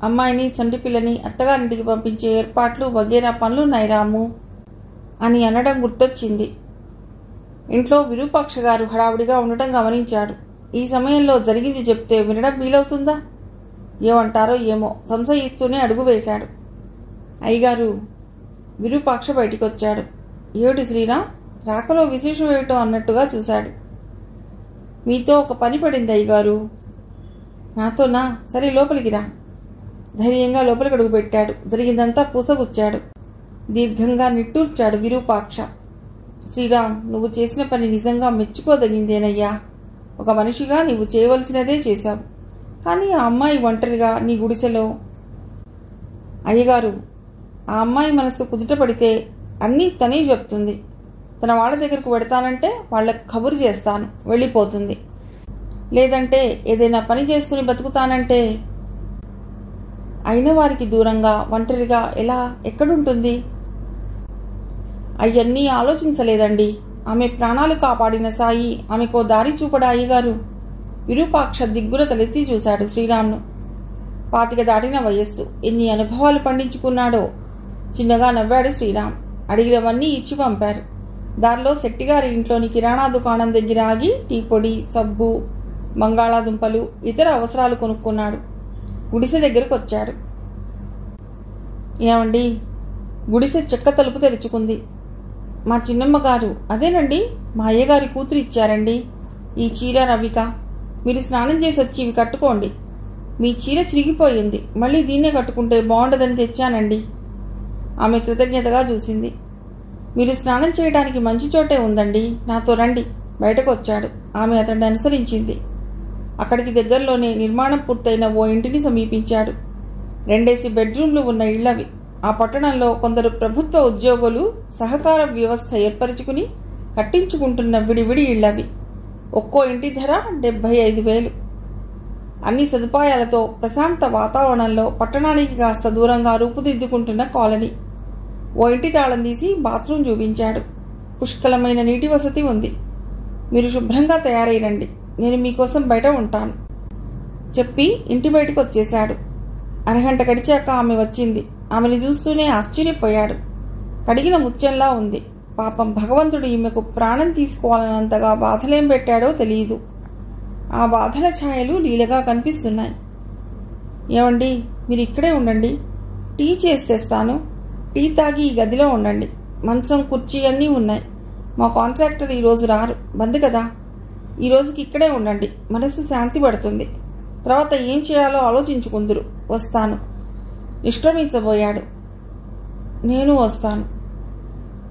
అమ్మాయిని చంటి పిల్లని అత్తగారింటికి పంపించే ఏర్పాట్లు వగేరా పనులున్నాయి రాము అని అనడం గుర్తొచ్చింది. ఇంట్లో విరూపాక్ష గారు హడావుడిగా ఉండటం గమనించాడు. ఈ సమయంలో జరిగింది చెప్తే వినడం వీలవుతుందా? ఏమంటారో ఏమో సంశయిస్తూనే అడుగు వేశాడు. అయ్యగారు! విరూపాక్ష బయటికొచ్చాడు. ఏమిటి శ్రీరామ్, రాకలో విశేషం ఏమిటో అన్నట్టుగా చూశాడు. మీతో ఒక పని పడింది అయ్యగారు. నాతోనా? సరే లోపలికి రా. ధైర్యంగా లోపలికి అడుగు పెట్టాడు. జరిగిందంతా పూసగుచ్చాడు. దీర్ఘంగా నిట్టూర్చాడు విరూపాక్ష. శ్రీరామ్, నువ్వు చేసిన పని నిజంగా మెచ్చుకోదగిందేనయ్యా. ఒక మనిషిగా నీవు చేయవలసినదే చేశావు. కానీ ఆ అమ్మాయి ఒంటరిగా నీ గుడిసెలో. అయ్యగారు, ఆ అమ్మాయి మనసు కుదుట పడితే అన్నీ తనే చెప్తుంది. తన వాళ్ళ దగ్గరకు పెడతానంటే వాళ్ళకు కబురు చేస్తాను, వెళ్ళిపోతుంది. లేదంటే ఏదైనా పని చేసుకుని బతుకుతానంటే అయిన వారికి దూరంగా ఒంటరిగా ఎలా ఎక్కడుంటుంది? అవన్నీ ఆలోచించలేదండి. ఆమె ప్రాణాలు కాపాడిన సాయి ఆమెకో దారి చూపడా అయ్యగారు? విరూపాక్ష దిగ్గున తలెత్తి చూశాడు శ్రీరామ్ను. 25 దాటిన వయస్సు, ఎన్ని అనుభవాలు పండించుకున్నాడో. చిన్నగా నవ్వాడు శ్రీరామ్. అడిగినవన్నీ ఇచ్చి పంపారు. దారిలో శెట్టిగారి ఇంట్లోని కిరాణా దుకాణం దగ్గర ఆగి టీ పొడి, సబ్బు, బంగాళాదుంపలు, ఇతర అవసరాలు కొనుక్కున్నాడు. గుడిసె దగ్గరకు వచ్చాడు. ఏమండి? గుడిసె చెక్క తలుపు తెరుచుకుంది. మా చిన్నమ్మ గారు. అదేనండి, మా అయ్యగారి కూతురు ఇచ్చారండి ఈ చీర రవిక. మీరు స్నానం చేసి వచ్చి ఇవి కట్టుకోండి. మీ చీర చిరిగిపోయింది, మళ్ళీ దీన్నే కట్టుకుంటే బాగుండదని తెచ్చానండి. ఆమె కృతజ్ఞతగా చూసింది. మీరు స్నానం చేయడానికి మంచి చోటే ఉందండి, నాతో రండి. బయటకు వచ్చాడు. ఆమె అతన్ని అనుసరించింది. అక్కడికి దగ్గరలోనే నిర్మాణం పూర్తయిన ఓ ఇంటిని సమీపించాడు. 2 బెడ్రూమ్లు ఉన్న ఇళ్లవి. ఆ పట్టణంలో కొందరు ప్రభుత్వ ఉద్యోగులు సహకార వ్యవస్థ ఏర్పరచుకుని కట్టించుకుంటున్న విడివిడి ఇళ్లవి. ఒక్కో ఇంటి ధర 75,000. అన్ని సదుపాయాలతో ప్రశాంత వాతావరణంలో పట్టణానికి కాస్త దూరంగా రూపుదిద్దుకుంటున్న కాలనీ. ఓ ఇంటి తాళం తీసి బాత్రూం చూపించాడు. పుష్కలమైన నీటి వసతి ఉంది. మీరు శుభ్రంగా తయారై రండి, నేను మీకోసం బయట ఉంటాను. చెప్పి ఇంటి బయటికి వచ్చేశాడు. అరగంట గడిచాక ఆమె వచ్చింది. ఆమెను చూస్తూనే ఆశ్చర్యపోయాడు. కడిగిన ముత్యంలా ఉంది. పాపం భగవంతుడు ఈమెకు ప్రాణం తీసుకోవాలన్నంతగా బాధలేం పెట్టాడో తెలియదు. ఆ బాధల ఛాయలు లీలగా కనిపిస్తున్నాయి. ఏమండి, మీరు ఇక్కడే ఉండండి, టీ చేసేస్తాను. టీ తాగి ఈ గదిలో ఉండండి. మంచం కుర్చీ అన్నీ ఉన్నాయి. మా కాంట్రాక్టర్ ఈరోజు రారు, బంద్ కదా. ఈ రోజుకి ఇక్కడే ఉండండి, మనసు శాంతి పడుతుంది. తర్వాత ఏం చేయాలో ఆలోచించుకుందురు. వస్తాను. నిష్క్రమించబోయాడు. నేను వస్తాను.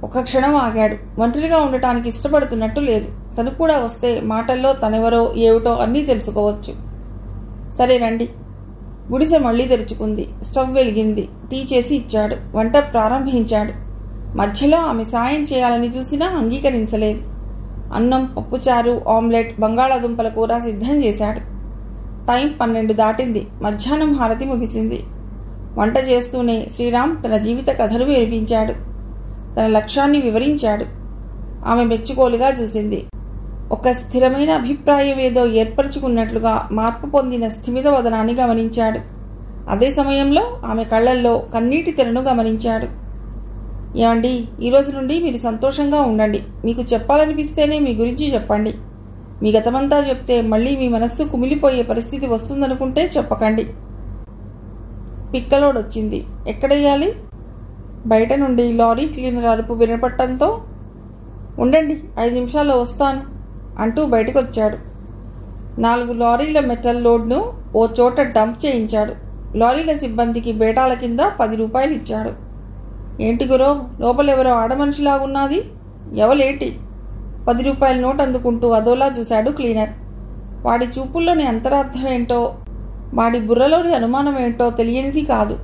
ఒక క్షణం ఆగాడు. ఒంటరిగా ఉండటానికి ఇష్టపడుతున్నట్టు లేదు. తను కూడా వస్తే మాటల్లో తనెవరో ఏమిటో అన్నీ తెలుసుకోవచ్చు. సరే రండి. గుడిసె మళ్లీ తెరుచుకుంది. స్టవ్ వెలిగింది. టీ చేసి ఇచ్చాడు. వంట ప్రారంభించాడు. మధ్యలో ఆమె సాయం చేయాలని చూసినా అంగీకరించలేదు. అన్నం, పప్పుచారు, ఆమ్లెట్, బంగాళాదుంపల కూర సిద్ధం చేశాడు. టైం 12 దాటింది. మధ్యాహ్నం హారతి ముగిసింది. వంట చేస్తూనే శ్రీరామ్ తన జీవిత కథను వినిపించాడు. తన లక్ష్యాన్ని వివరించాడు. ఆమె మెచ్చుకోలుగా చూసింది. ఒక స్థిరమైన అభిప్రాయం ఏదో ఏర్పరచుకున్నట్లుగా మార్పు పొందిన స్థిమిత వదనాన్ని గమనించాడు. అదే సమయంలో ఆమె కళ్లల్లో కన్నీటి తెరను గమనించాడు. ఏమండి, ఈ రోజు నుండి మీరు సంతోషంగా ఉండండి. మీకు చెప్పాలనిపిస్తేనే మీ గురించి చెప్పండి. మీ గతమంతా చెప్తే మళ్ళీ మీ మనస్సు కుమిలిపోయే పరిస్థితి వస్తుందనుకుంటే చెప్పకండి. పిక్కలోడొచ్చింది. ఎక్కడెయ్యాలి? బయట నుండి లారీ క్లీనర్ అరుపు వినపట్టంతో ఉండండి, 5 నిమిషాల్లో వస్తాను అంటూ బయటకొచ్చాడు. 4 లారీల మెటల్ లోడ్ను ఓ చోట డంప్ చేయించాడు. లారీల సిబ్బందికి బేటాల కింద 10 రూపాయలు ఇచ్చాడు. ఏంటి గురో, లోపలెవరో ఆడమనిషిలాగున్నది, ఎవలేటి? 10 రూపాయల నోట్ అందుకుంటూ అదోలా చూశాడు క్లీనర్. వాడి చూపుల్లోని అంతరార్థం ఏంటో, వాడి బుర్రలోని అనుమానం ఏంటో తెలియనిది కాదు.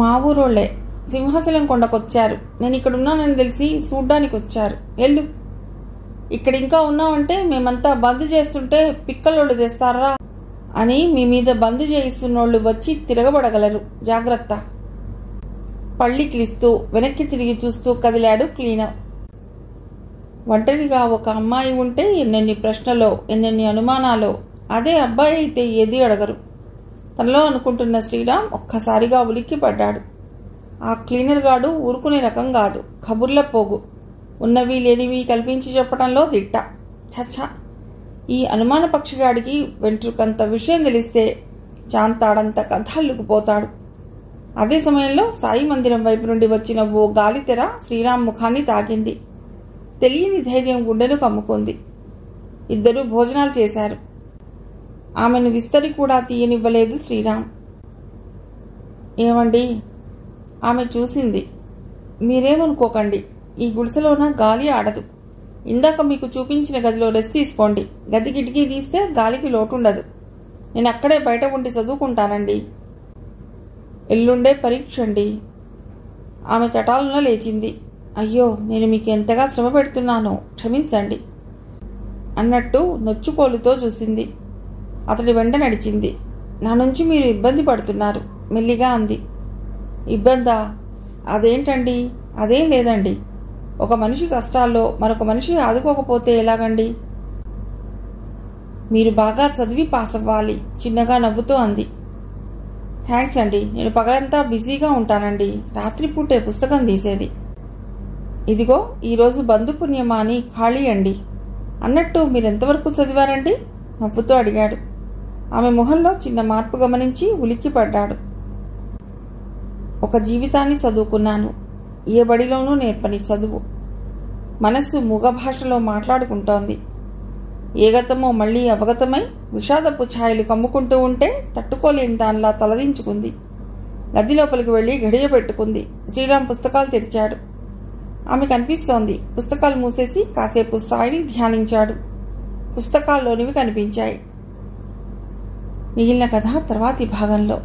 మా ఊరోళ్లే సింహాచలం కొండకొచ్చారు. నేను ఇక్కడున్నానని తెలిసి చూడ్డానికి వచ్చారు. ఎల్లు. ఇక్కడ ఇంకా ఉన్నామంటే మేమంతా బంద్ చేస్తుంటే పిక్కలోళ్ళు తెస్తారా అని మీ మీద బంద్ చేయిస్తున్నోళ్లు వచ్చి తిరగబడగలరు. జాగ్రత్త. పళ్ళికిలిస్తూ వెనక్కి తిరిగి చూస్తూ కదిలాడు క్లీనర్. ఒంటరిగా ఒక అమ్మాయి ఉంటే ఎన్నెన్ని ప్రశ్నలో, ఎన్నెన్ని అనుమానాలో. అదే అబ్బాయి అయితే ఏది అడగరు. తనలో అనుకుంటున్న శ్రీరామ్ ఒక్కసారిగా ఉలిక్కి పడ్డాడు. ఆ క్లీనర్ గాడు ఊరుకునే రకం కాదు. కబుర్ల పోగు. ఉన్నవి లేనివి కల్పించి చెప్పడంలో దిట్ట. చచ్చా, ఈ అనుమాన పక్షిగాడికి వెంట్రుకంత విషయం తెలిస్తే చాంతాడంత కథ అల్లుకుపోతాడు. అదే సమయంలో సాయి మందిరం వైపు నుండి వచ్చిన ఓ గాలితెర శ్రీరామ్ ముఖాన్ని తాకింది. తెలియని ధైర్యం గుండెను కమ్ముకుంది. ఇద్దరూ భోజనాలు చేశారు. ఆమెను విస్తరి కూడా తీయనివ్వలేదు శ్రీరామ్. ఏమండి, ఆమె చూసింది. మీరేమనుకోకండి, ఈ గుడిసెలోన గాలి ఆడదు. ఇందాక మీకు చూపించిన గదిలో రెస్ట్ తీసుకోండి. గది కిటికీ తీస్తే గాలికి లోటుండదు. నేను అక్కడే బయట ఉండి చదువుకుంటానండి. ఎల్లుండే పరీక్ష అండి. ఆమె తటాలున లేచింది. అయ్యో, నేను మీకు ఎంతగా శ్రమ పెడుతున్నానో క్షమించండి అన్నట్టు నొచ్చుకోలుతో చూసింది. అతడి వెంట నడిచింది. నా నుంచి మీరు ఇబ్బంది పడుతున్నారు మెల్లిగా అంది. ఇబ్బందా? అదేంటండి? అదేం లేదండి. ఒక మనిషి కష్టాల్లో మరొక మనిషి ఆదుకోకపోతే ఎలాగండి? మీరు బాగా చదివి పాస్ అవ్వాలి చిన్నగా నవ్వుతూ అంది. థ్యాంక్స్ అండి, నేను పగలంతా బిజీగా ఉంటానండి. రాత్రిపూటే పుస్తకం తీసేది. ఇదిగో ఈరోజు బంధుపుణ్యమా అని ఖాళీ అండి. అన్నట్టు మీరెంతవరకు చదివారండి? నవ్వుతూ అడిగాడు. ఆమె ముఖంలో చిన్న మార్పు గమనించి ఉలిక్కిపడ్డాడు. ఒక జీవితాన్ని చదువుకున్నాను. ఏ బడిలోనూ నేర్పని చదువు. మనస్సు మూగ భాషలో మాట్లాడుకుంటోంది. ఏ గతమో మళ్లీ అవగతమై విషాదపు ఛాయలు కమ్ముకుంటూ ఉంటే తట్టుకోలేని దానిలా తలదించుకుంది. గది లోపలికి వెళ్లి గడియ పెట్టుకుంది. శ్రీరామ్ పుస్తకాలు తెరిచాడు. ఆమె కనిపిస్తోంది. పుస్తకాలు మూసేసి కాసేపు సాయిని ధ్యానించాడు. పుస్తకాల్లోనివి కనిపించాయి. మిగిలిన కథ తర్వాతి భాగంలో.